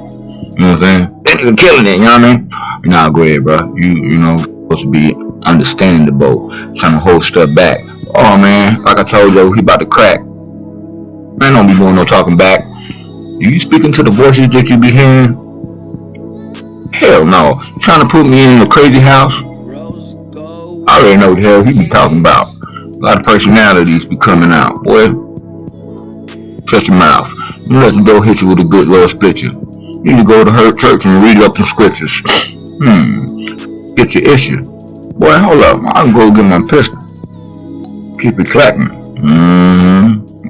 You know what I'm saying? That nigga killing it, you know what I mean? Nah, go ahead, bro. You know, supposed to be understandable, trying to hold stuff back. Oh man, like I told you, he about to crack. Man, don't be doing no talking back. You speaking to the voices that you be hearing? Hell no. You trying to put me in a crazy house? I already know what the hell he be talking about. A lot of personalities be coming out. Boy, shut your mouth. You let the door hit you with a good Lord split you. You need to go to her church and read up some scriptures. Get your issue. Boy, hold up. I can go get my pistol. Keep it clacking.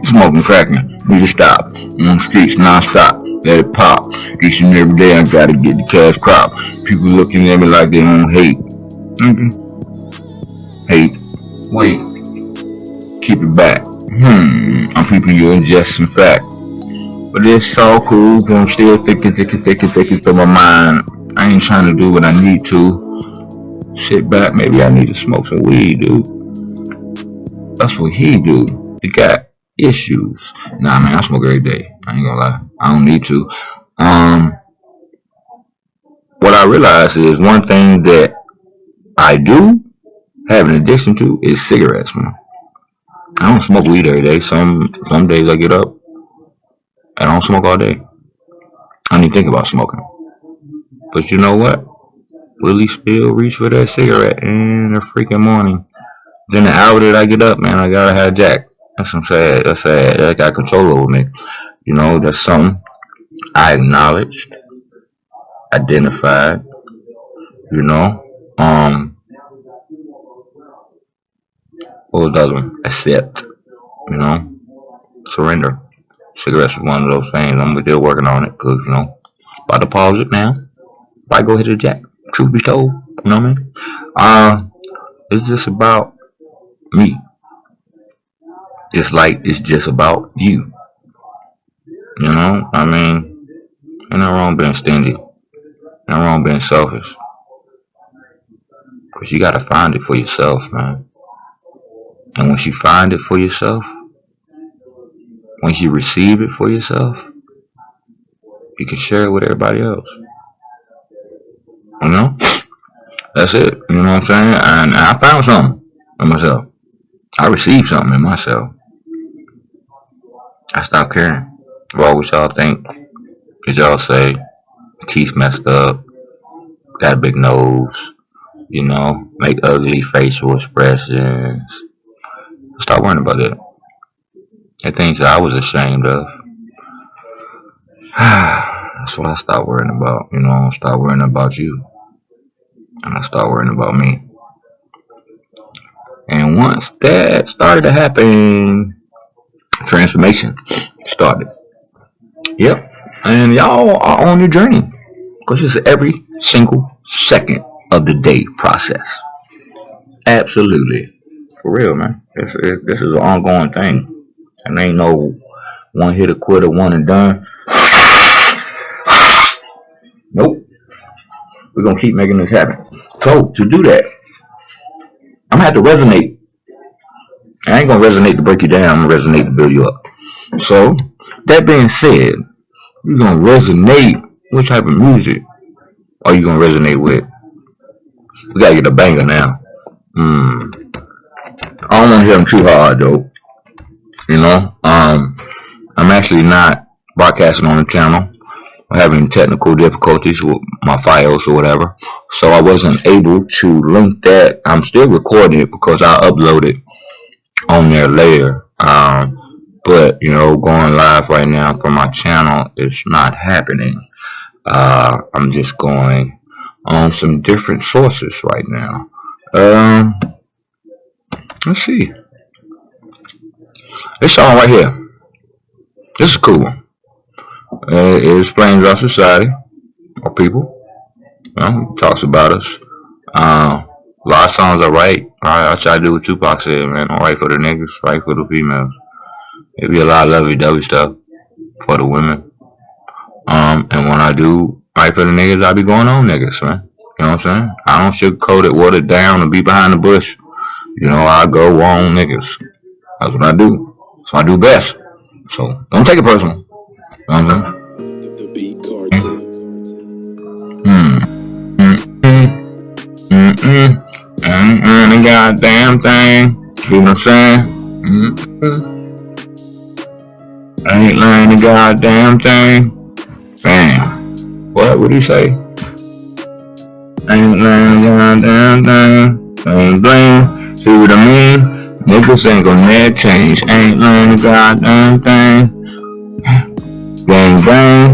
Smoking cracking. Need to stop. On the streets non-stop. Let it pop. Each and every day I gotta get the cash crop. People looking at me like they don't hate. Hate. Wait. Keep it back. I'm keeping you in just some fact. But it's all cool, but I'm still thinking through my mind. I ain't trying to do what I need to. Sit back, maybe I need to smoke some weed, dude. That's what he do. He got issues. Nah, man, I smoke every day. I ain't gonna lie. I don't need to. What I realize is one thing that I do have an addiction to is cigarettes, man. I don't smoke weed every day. Some days I get up and I don't smoke all day. I don't even think about smoking. But you know what? Willie still reach for that cigarette in the freaking morning. Then the hour that I get up, man, I gotta have Jack. That's some sad. That's sad. That got control over me. You know, that's something I acknowledged, identified. You know, what was the other one? Accept. You know, surrender. Cigarettes is one of those things. I'm still working on it because you know, about to pause it now. Why go hit a Jack? Truth be told, you know what I mean? It's just about me. Just like it's just about you. You know, I mean, ain't nothing wrong being stingy. Ain't nothing wrong being selfish. Cause you gotta find it for yourself, man. And once you find it for yourself, once you receive it for yourself, you can share it with everybody else. You know? That's it. You know what I'm saying? And I found something in myself. I received something in myself. I stopped caring about what y'all think. Cause y'all say teeth messed up, got a big nose, you know, make ugly facial expressions. Stop worrying about that. The things that I was ashamed of. That's what I stopped worrying about. You know, I stop worrying about you. And I start worrying about me. And once that started to happen, transformation started. Yep. And y'all are on your journey. Because it's every single second of the day process. Absolutely. For real, man. This is an ongoing thing. And ain't no one hit a quitter, one and done. Nope. We're going to keep making this happen. So, to do that, I'm going to have to resonate. I ain't going to resonate to break you down. I'm going to resonate to build you up. So, that being said, we're going to resonate what type of music Or you gonna resonate with? We gotta get a banger now. I don't wanna hear them too hard though. You know? I'm actually not broadcasting on the channel. I'm having technical difficulties with my files or whatever. So I wasn't able to link that. I'm still recording it because I upload it on there later. But going live right now from my channel is not happening. I'm just going on some different sources right now. Let's see. This song right here. This is cool. It explains our society, our people. It talks about us. A lot of songs I write. I try to do what Tupac said, man. Don't write for the niggas, write for the females. It be a lot of lovey-dovey stuff for the women. And when I do write for the niggas, I be going on niggas, man. You know what I'm saying? I don't sugarcoat it, water it down, and be behind the bush. I go on niggas. That's what I do. So I do best. So don't take it personal. You know what I'm saying? The beat cartoon. Ain't a goddamn thing. See what I'm saying? Ain't learning a goddamn thing. Bam. What would he say? Ain't learning a goddamn thing. Bling bling. See what I mean? Niggas ain't gonna never change. Ain't learning a goddamn thing. Bang bang.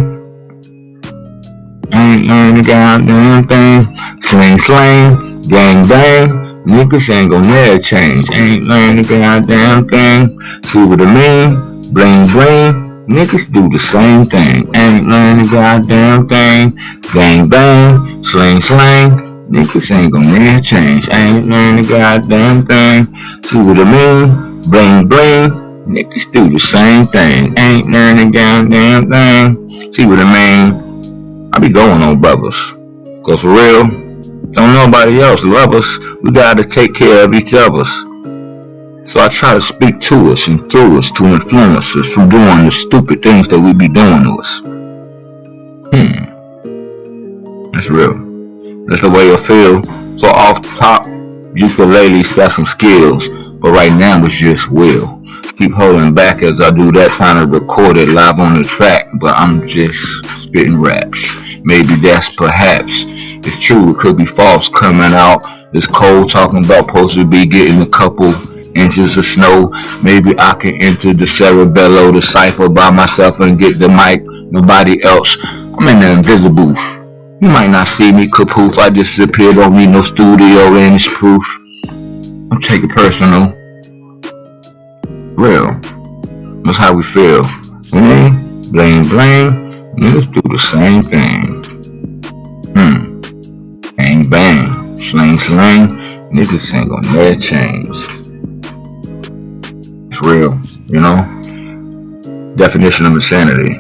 Ain't learning a goddamn thing. Sling sling. Gang bang, niggas ain't gon' never change. Ain't learning a goddamn thing. See what I mean? Bling bling, niggas do the same thing. Ain't learning a goddamn thing. Gang bang, sling slang, niggas ain't gon' never change. Ain't learning a goddamn thing. See what I mean? Bling bling, niggas do the same thing. Ain't learning a goddamn thing. See what I mean? I be going on brothers. Cause for real, don't nobody else love us. We gotta take care of each other. So I try to speak to us and through us to influence us from doing the stupid things that we be doing to us. That's real. That's the way I feel. So off top, Ukuleles got some skills, but right now it's just will. Keep holding back as I do that kind of recorded live on the track, but I'm just spitting raps. Maybe that's perhaps. It's true, it could be false coming out. It's cold talking about supposed to be getting a couple inches of snow. Maybe I can enter the cerebello, the cipher by myself and get the mic. Nobody else. I'm in the invisible. You might not see me kapoof. I disappeared, don't need no studio and it's proof. I'm taking personal. Real. That's how we feel. Blame, niggas do the same thing. Bang bang, sling slang, niggas ain't gonna never change. It's real, Definition of insanity.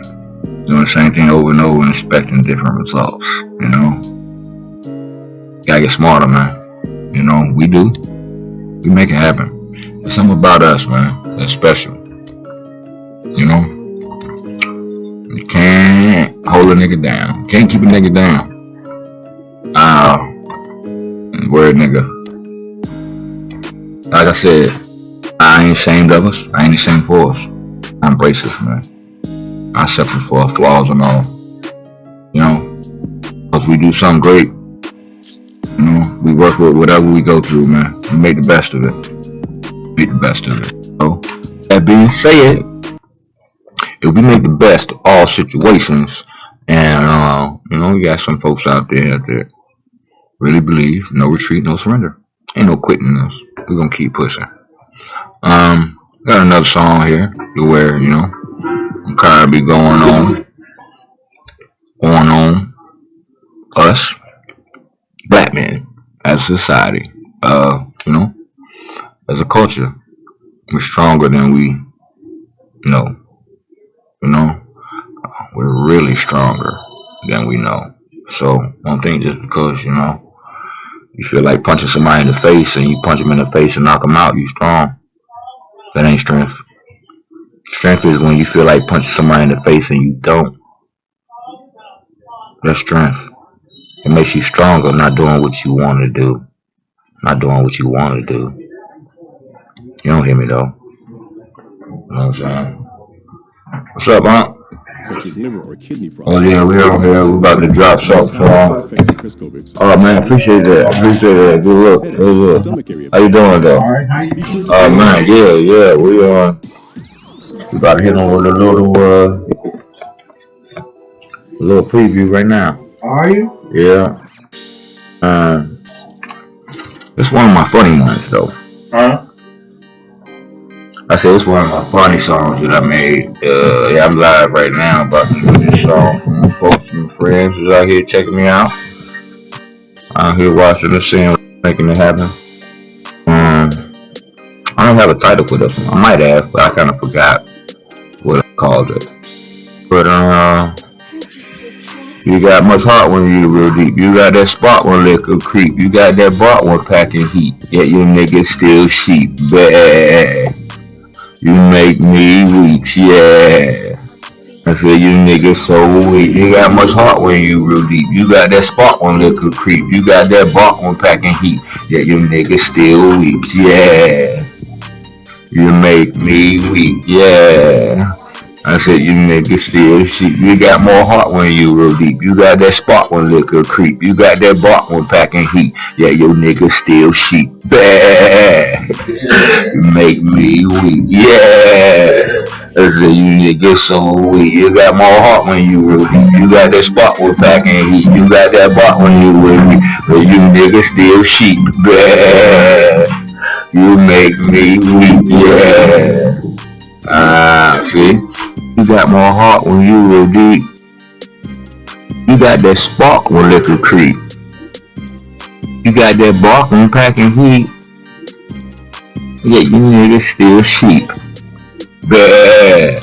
Doing the same thing over and over and expecting different results, Gotta get smarter, man. We do. We make it happen. There's something about us, man, that's special. You can't hold a nigga down. Can't keep a nigga down. Word nigga. Like I said, I ain't ashamed of us. I ain't ashamed for us. I embrace us, man. I accept us for our flaws and all. Cause we do something great. We work with whatever we go through, man. We make the best of it. Make the best of it. So, that being said, if we make the best of all situations, and we got some folks out there that really believe no retreat, no surrender. Ain't no quitting us. We're gonna keep pushing. Got another song here to where, I'm kind of be going on us, black men, as a society, as a culture, we're stronger than we know. We're really stronger than we know. So, don't think just because, you feel like punching somebody in the face and you punch them in the face and knock them out, you strong. That ain't strength. Strength is when you feel like punching somebody in the face and you don't. That's strength. It makes you stronger, not doing what you want to do. Not doing what you want to do. You don't hear me though. You know what I'm saying? What's up, Aunt? Such as liver or kidney Oh problems. yeah, we on here. We about to drop something for Oh man, appreciate that. Appreciate that. Good look. Good look. How you doing though? Oh man, yeah. We about to hit on with a little preview right now. Are you? Yeah. It's one of my funny ones though. Huh? I said it's one of my funny songs that I made. Yeah, I'm live right now about to shoot this song from my folks and my friends who's out here checking me out. Out here watching this scene, making it happen. I don't have a title for this one. I might have, but I kind of forgot what I called it. But you got much heart when you real deep. You got that spot when liquor creep. You got that bar when packing heat. Yet your niggas still sheep. Bad. You make me weak, yeah. I said you niggas so weak. You got much heart when you real deep. You got that spot when liquor creep. You got that bark when packing heat. Yet your niggas still weak, yeah. You make me weak, yeah. I said you niggas still sheep. You got more heart when you real deep. You got that spot when liquor creep. You got that bark when packing heat. Yeah, your niggas still sheep. Bad. You make me weak. Yeah. I said you niggas so weak. You got more heart when you real deep. You got that spot when packing heat. You got that bark when you with me. But you niggas still sheep. Bad. You make me weak. Yeah. See? You got more heart when you real deep. You got that spark when liquor creep. You got that bark when packing heat. Yet you niggas still sheep. Bad.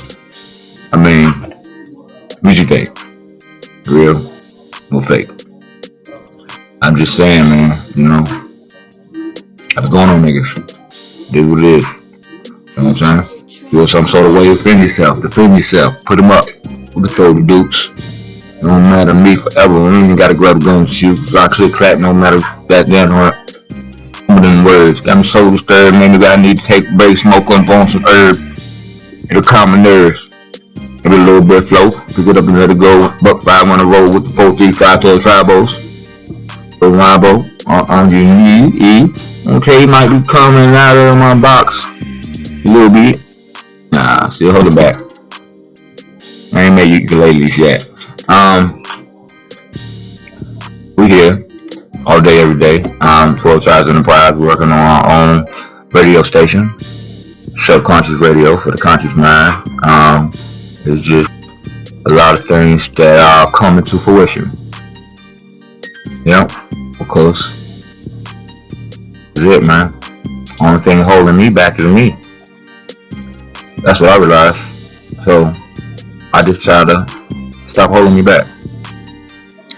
I mean, what you think? Real or fake? I'm just saying, man, you know. What's going on, niggas? This what it is. You know what I'm saying? Feel some sort of way to defend yourself. Put them up. We can throw the dukes. It don't matter to me forever. We ain't gotta grab a gun and shoot. I click clap, no matter that damn heart. Some of them words. Got me so disturbed, man. I need to take a break, smoke on some herb. It'll calm my nerves. Every little bit flow. Pick it up and let it go. Buck 5 on the roll with the 4-3-5 to the Trybes. The Wabo on your knee. Okay, he might be coming out of my box. A little bit. Nah, still hold it back. I ain't made ukuleles yet. We here all day, every day. 12 Trybes Enterprise, working on our own radio station, subconscious radio for the conscious mind. It's just a lot of things that are coming to fruition. Yep, of course. That's it, man. Only thing holding me back is me. That's what I realized. So I just try to stop holding me back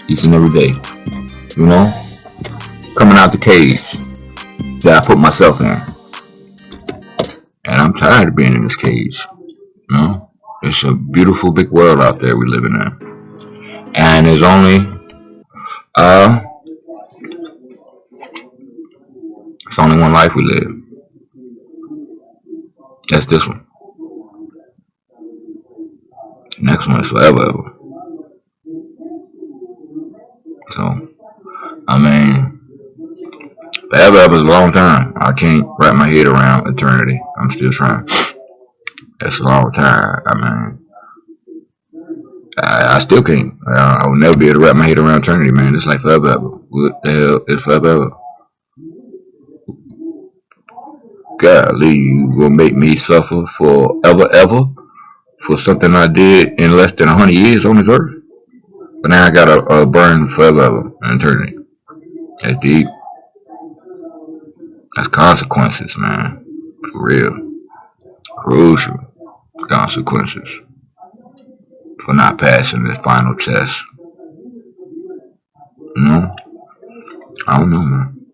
each and every day. You know, coming out the cage that I put myself in, and I'm tired of being in this cage. You know, it's a beautiful big world out there we living in, and there's only it's only one life we live. That's this one. The next one is forever ever. So, I mean, forever ever is a long time. I can't wrap my head around eternity. I'm still trying. That's a long time. I mean, I still can't. I will never be able to wrap my head around eternity, man. It's like forever ever. What the hell is forever ever? Golly, you gonna make me suffer forever ever for something I did in less than 100 years on this earth? But now I gotta burn forever ever in eternity. That's deep. That's consequences, man. For real. Crucial consequences for not passing this final test. You know? I don't know, man.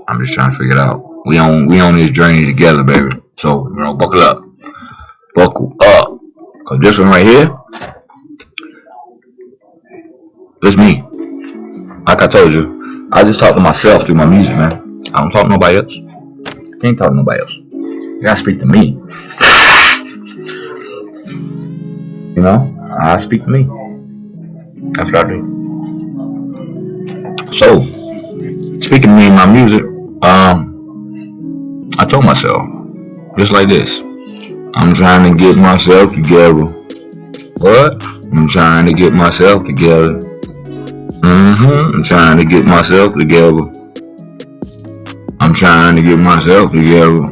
I'm just trying to figure it out. We on this journey together, baby. So, you know, buckle up. Buckle up. Cause this one right here, it's me. Like I told you, I just talk to myself through my music, man. I don't talk to nobody else. Can't talk to nobody else. You gotta speak to me. You know, I speak to me. That's what I do. So, speaking to me in my music, I told myself, just like this, I'm trying to get myself together. What? I'm trying to get myself together. I'm trying to get myself together. I'm trying to get myself together.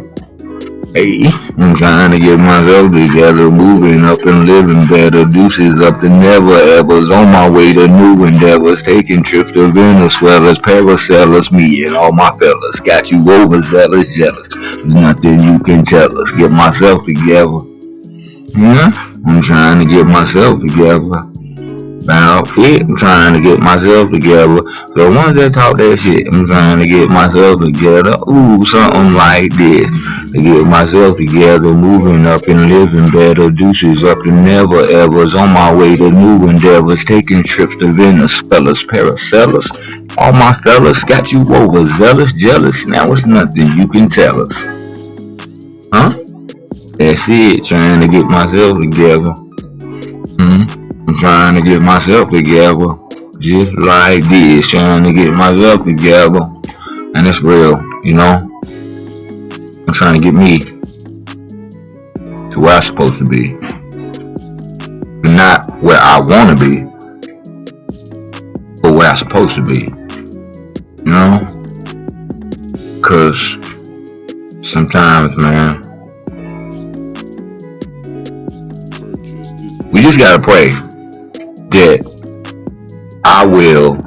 Hey, I'm trying to get myself together, moving up and living better. Deuces up to never ever's on my way to new endeavors, taking trips to Venezuela's, Paracellus, me and all my fellas. Got you overzealous, jealous. There's nothing you can tell us. Get myself together. Yeah, I'm trying to get myself together. About it, I'm trying to get myself together. The ones that talk that shit, I'm trying to get myself together. Ooh, something like this. To get myself together, moving up and living better. Deuces up to never ever's on my way to new endeavors. Taking trips to Venezuela's, Paracellus. All my fellas got you overzealous, jealous. Now it's nothing you can tell us. Huh? That's it, trying to get myself together. I'm trying to get myself together. Just like this, trying to get myself together. And it's real, you know? I'm trying to get me to where I'm supposed to be. But not where I want to be, but where I'm supposed to be. You know? Because sometimes, man, we just gotta pray that our will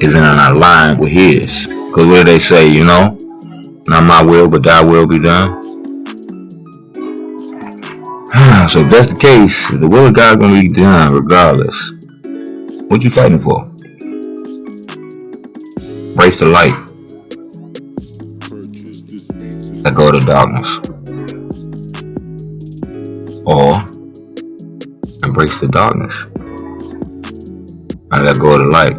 is in line with His. Because what do they say, you know? Not my will, but thy will be done. So if that's the case, the will of God gonna be done regardless. What you fighting for? Embrace the light. Let go of the darkness. Or embrace the darkness and let go of the light.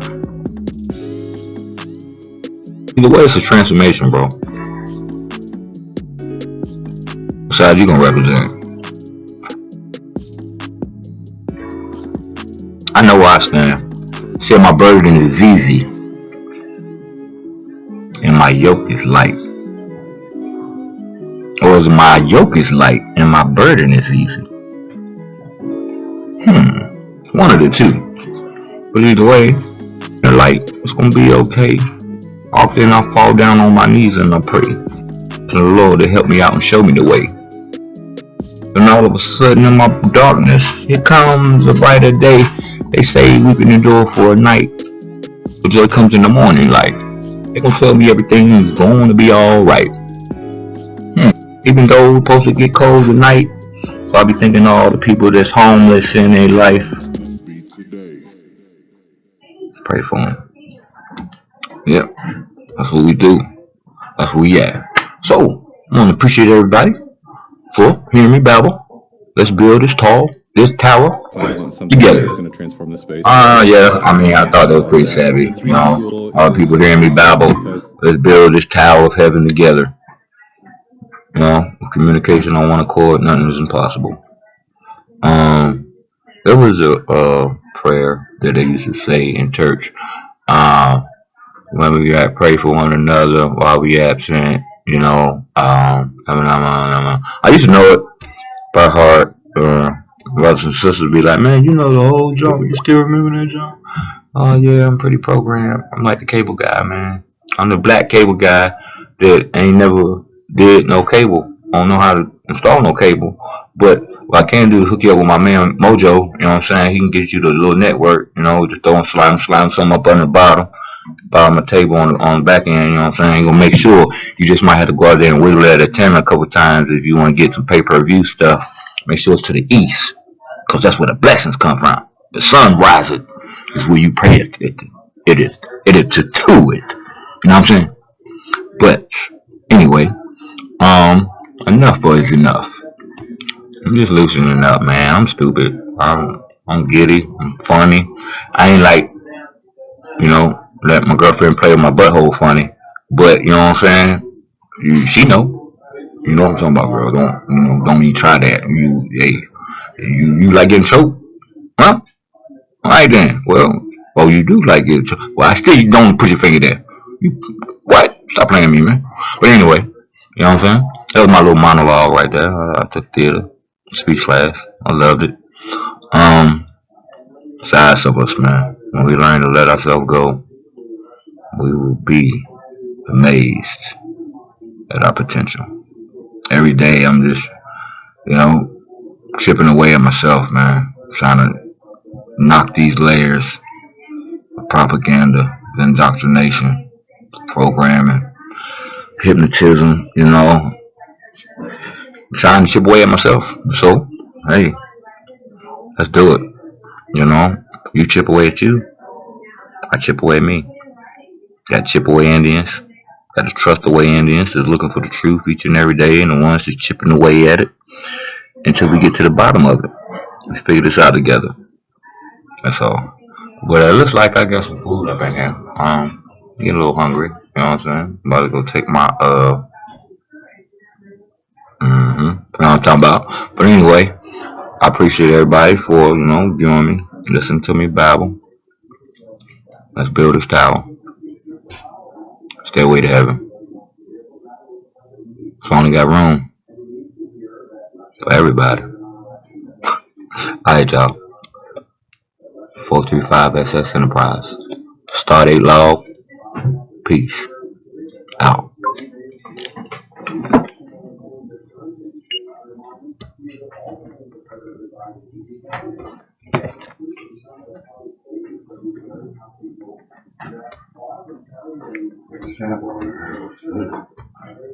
Either way, it's a transformation, bro. What side you gonna represent? I know where I stand. Said my burden is easy and my yoke is light. Or is my yoke is light and my burden is easy? One of the two. But either way, the light is gonna be okay. Often I fall down on my knees and I pray to the Lord to help me out and show me the way. And all of a sudden in my darkness, here comes a brighter day. They say weeping endure for a night, but joy comes in the morning light. They gonna tell me everything's going to be alright. Even though we're supposed to get cold at night, so I be thinking of all the people that's homeless in their life. Pray for them. Yep, that's what we do. That's where we at. So, I want to appreciate everybody for hearing me babble. Let's build this tower together. Going to transform the space. Yeah. I mean, I thought that was pretty savvy. You know, all the people hearing me babble. Let's build this tower of heaven together. You know, communication on one accord, nothing is impossible. There was a prayer that they used to say in church. When we pray for one another while we absent, you know. I used to know it by heart. Brothers and sisters be like, man, you know the whole joint. You still remember that joint? Oh yeah, I'm pretty programmed. I'm like the cable guy, man. I'm the black cable guy that ain't never did no cable. I don't know how to install no cable. But what I can do is hook you up with my man Mojo. You know what I'm saying? He can get you the little network. You know, just throwing slime some up on the bottom of the table on the back end. You know what I'm saying? He gonna make sure you just might have to go out there and wiggle at a 10 a couple times if you want to get some pay-per-view stuff. Make sure it's to the east, because that's where the blessings come from. The sun rises is where you pray it. It is to it. You know what I'm saying? But anyway, enough is enough. I'm just loosening up, man. I'm stupid. I'm giddy. I'm funny. I ain't like You know, let my girlfriend play with my butthole funny. But you know what I'm saying? She know. You know what I'm talking about, girl. Don't even try that. You like getting choked? Huh? All right then. Well, you do like getting choked. Well, I still don't put your finger there. You what? Stop playing with me, man. But anyway, you know what I'm saying? That was my little monologue right there. I took theater, speech class. I loved it. Size of us, man. When we learn to let ourselves go, we will be amazed at our potential. Every day, I'm just, you know, chipping away at myself, man. Trying to knock these layers of propaganda, indoctrination, programming, hypnotism, trying to chip away at myself. So, hey, let's do it. You know, you chip away at you, I chip away at me. Got chip away Indians. Got to trust away Indians that's looking for the truth each and every day, and the ones that's chipping away at it until we get to the bottom of it. Let's figure this out together. That's all. But it looks like I got some food up in here. Get a little hungry. You know what I'm saying? About to go take my you know what I'm talking about. But anyway, I appreciate everybody for viewing me, listening to me babble. Let's build this tower. Stay away to heaven. It's only got room for everybody. Alright, y'all. 435 SS Enterprise. Stardate log. Peace. Out.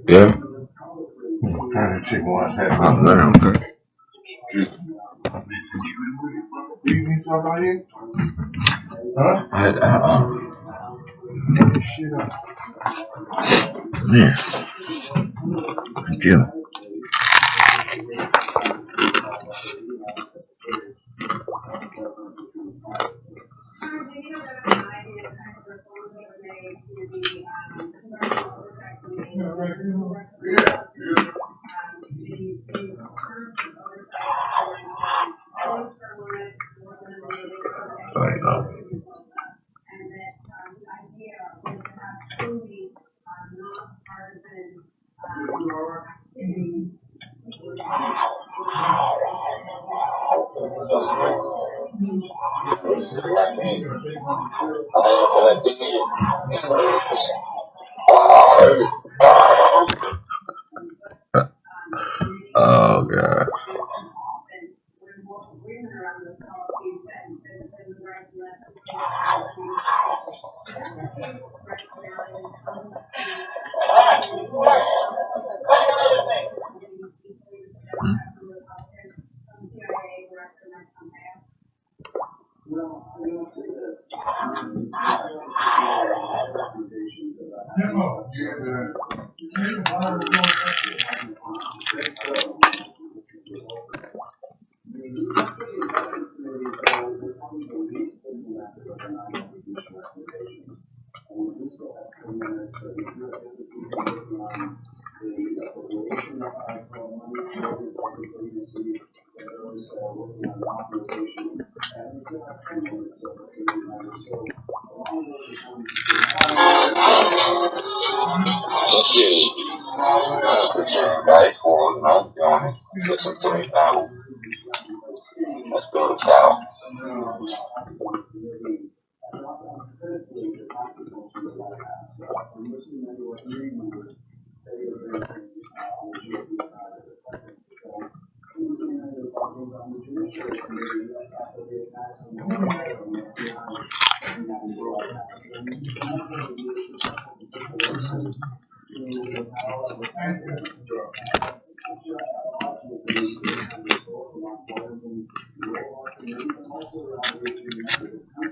Yeah. Kind of chicken wings have. Oh, man, okay. You need somebody? Huh? Shit up. Man. Thank you. Sorry, oh, God. That's it. I appreciate everybody for, doing it. Listen to me now. Let's build a tower.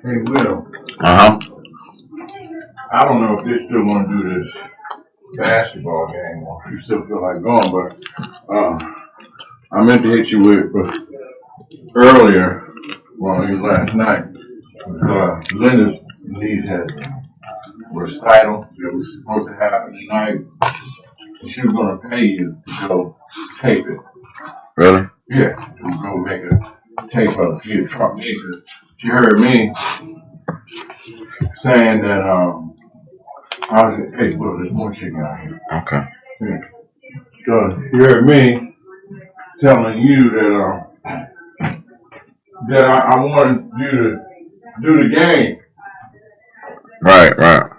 Hey, Will. Uh-huh. I don't know if they still want to do this basketball game or if you still feel like going, but I meant to hit you with earlier, well, last night. Linda's niece had a recital that was supposed to happen tonight. And she was gonna pay you to go tape it. Really? Yeah, to go make a tape of it. She had trucked me because she heard me saying that I was like, hey, bro, there's more chicken out here. Okay. Yeah. So you heard me telling you that I wanted you to do the game. Right.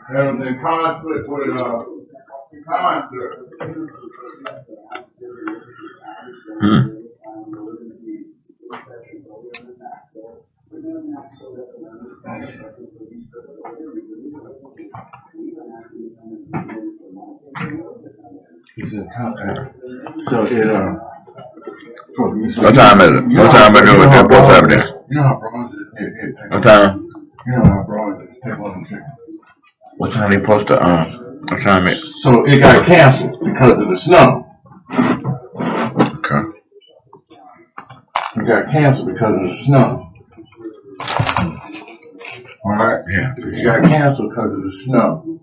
And was in conflict with the concert. He's in conflict. So it What time is it? What time are you doing that post happening? You know how bronze is? What time? You know how bronze is? Take one and chicken. What time they supposed to what time it? So it got canceled because of the snow. Okay. It got canceled because of the snow. Alright? Yeah. It got canceled because of the snow.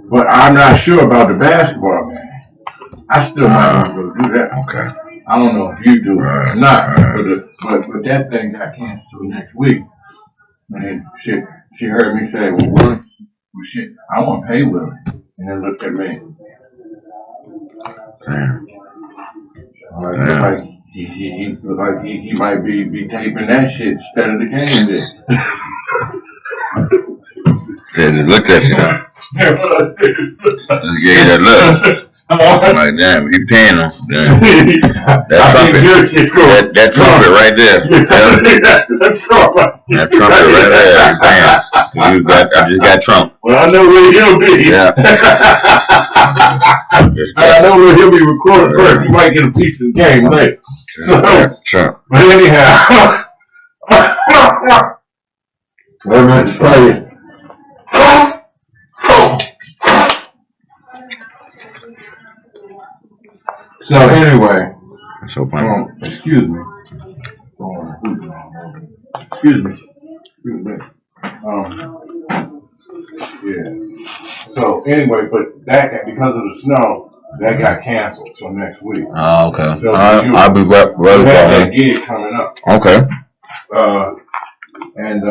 But I'm not sure about the basketball game. I still might want to go do that. Okay. I don't know if you do or not, but that thing got canceled next week. And she heard me say, well, shit, I want to pay Willie. And then looked at me. Like he looked like he might be taping that shit instead of the game day. They just looked at you, huh? Just gave you that look. I'm like, damn, you paying them. That trumpet right there. That trumpet right there. Damn. I just got Trump. Well, I know where he'll be. Yeah. I know where he'll be recording first. You might get a piece of the game later. Trump. But anyhow. Let me tell you. So anyway, so funny. Excuse me. Yeah. So anyway, but that because of the snow, that got canceled till next week. Oh, okay. So I'll be ready for that gig coming up. Okay. And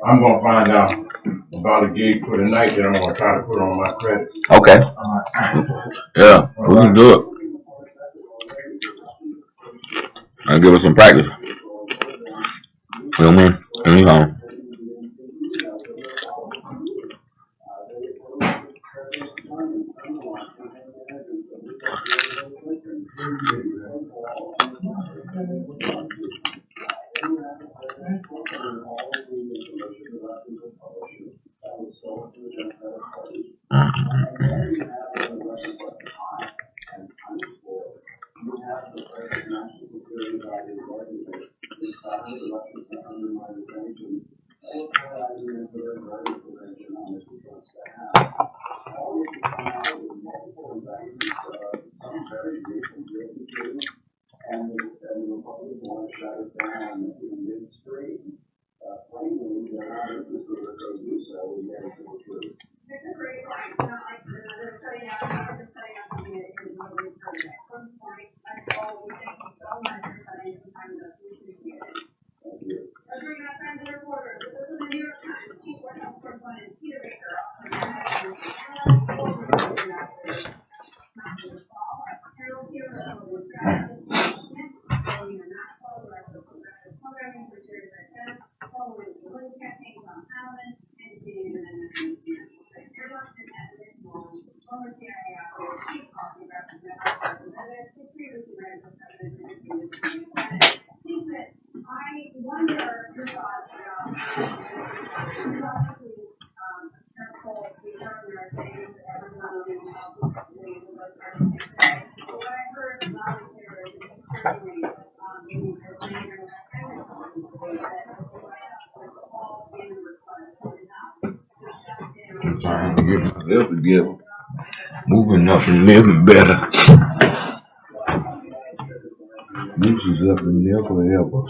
I'm gonna find out about a gig for tonight that I'm gonna try to put on my credit. Okay. Yeah, we can do it. And give us some practice. Feel me? Anyhow. Live together. Moving up and living better. This is up and never ever.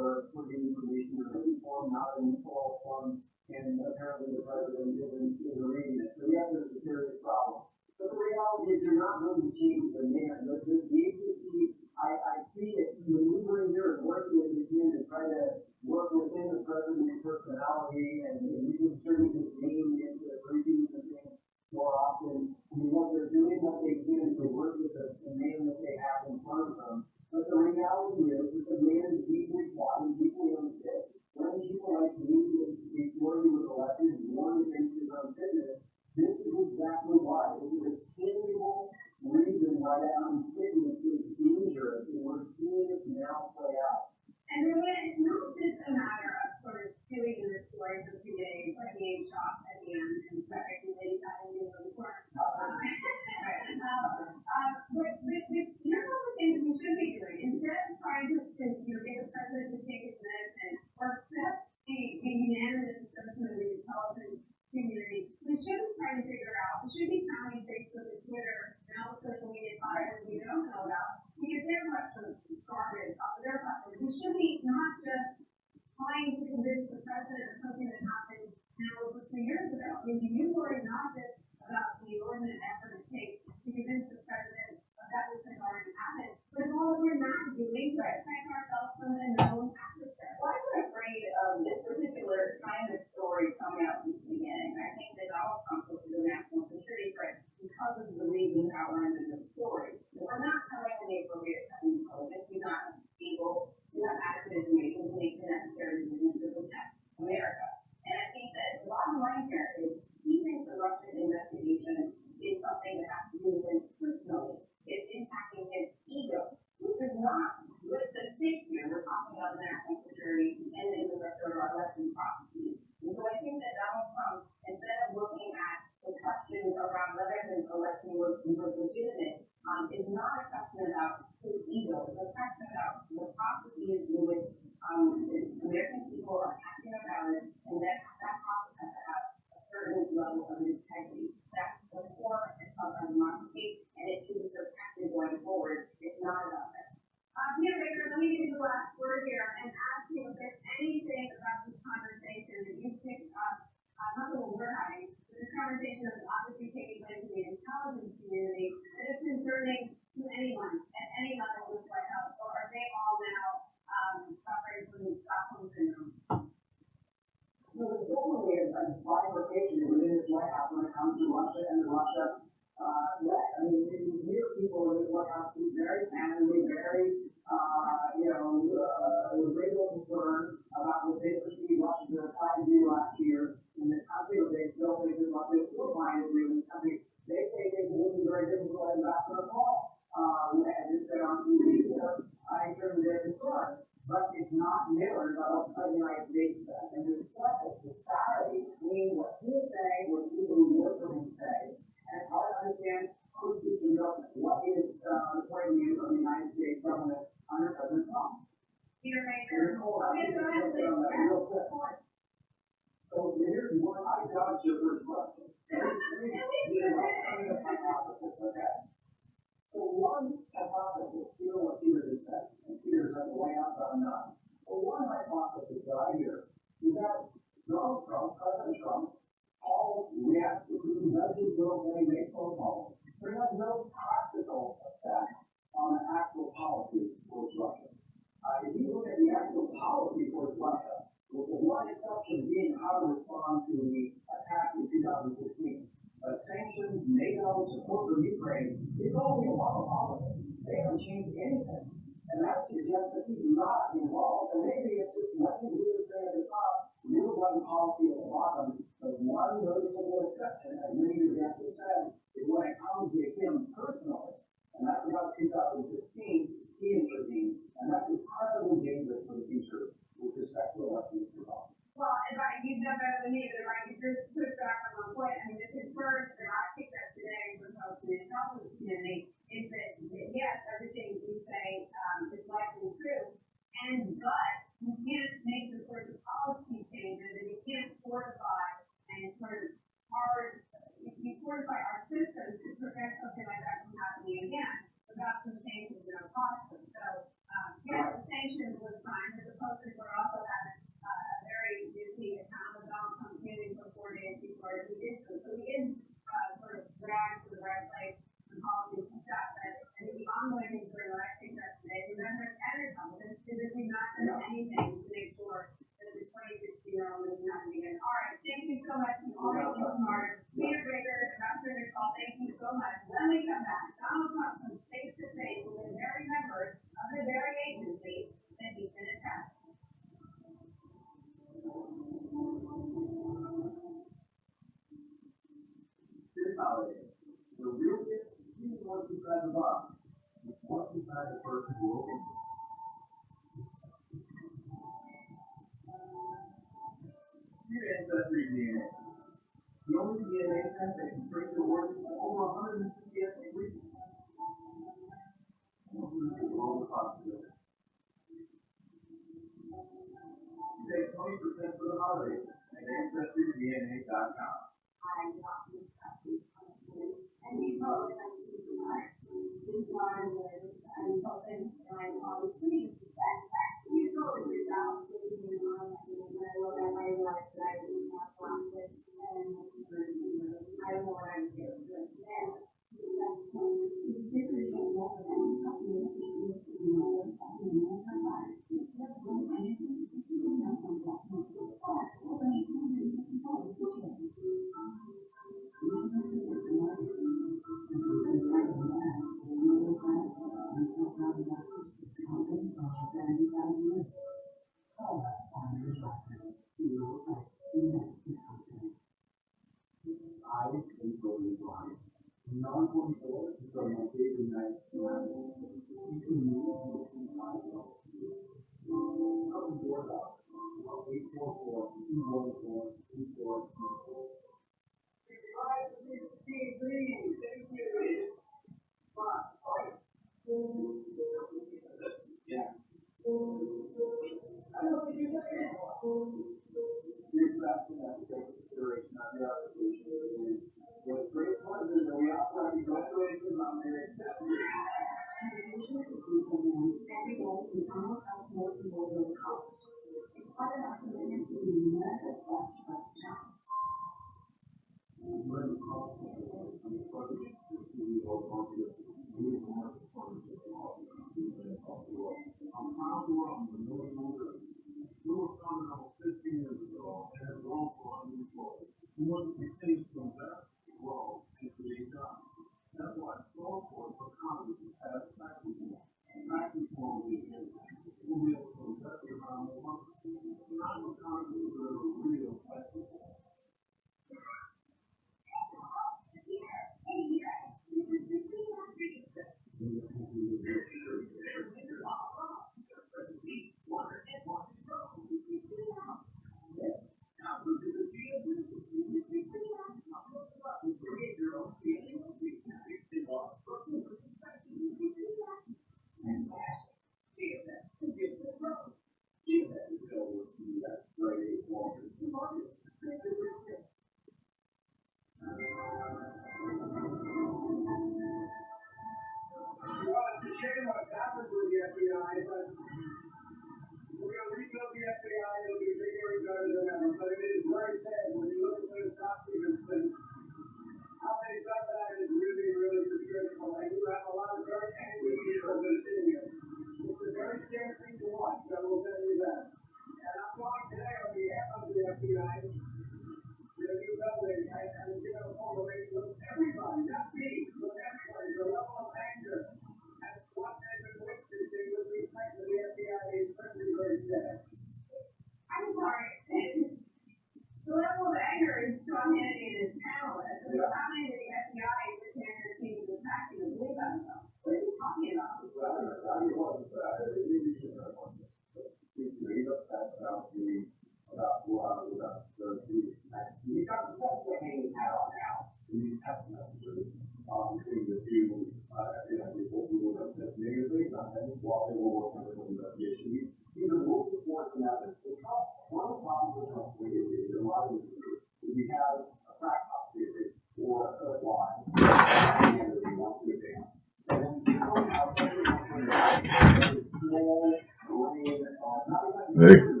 Hey.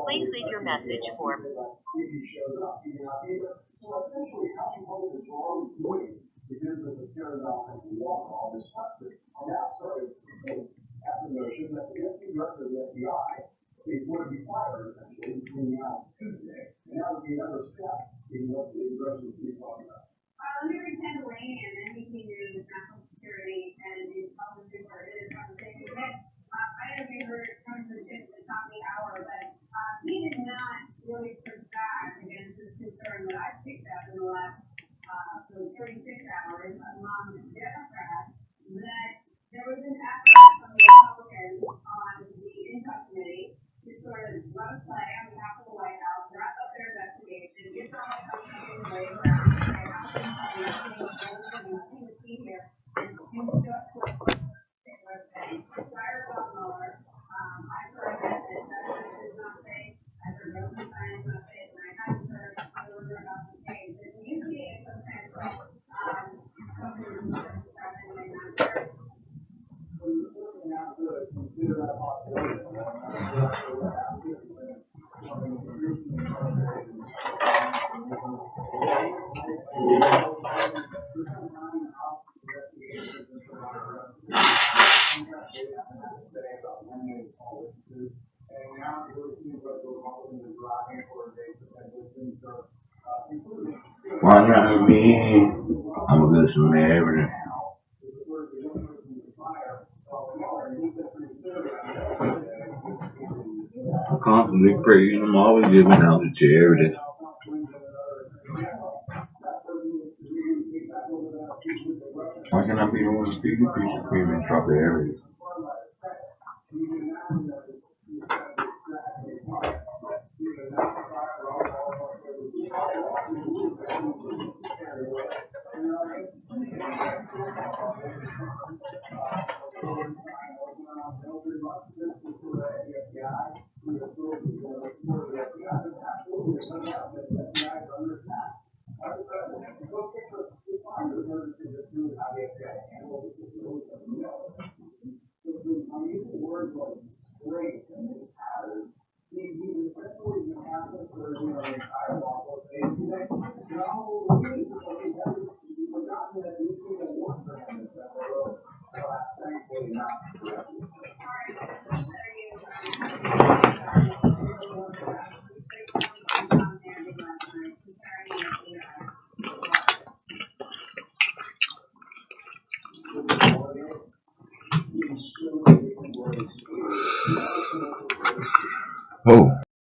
Please leave your message for Why not me? I'm a good Samaritan. I'm constantly praying. I'm always giving out to charity. Why can I be the one to feed the piece of cream and strawberries? Oh,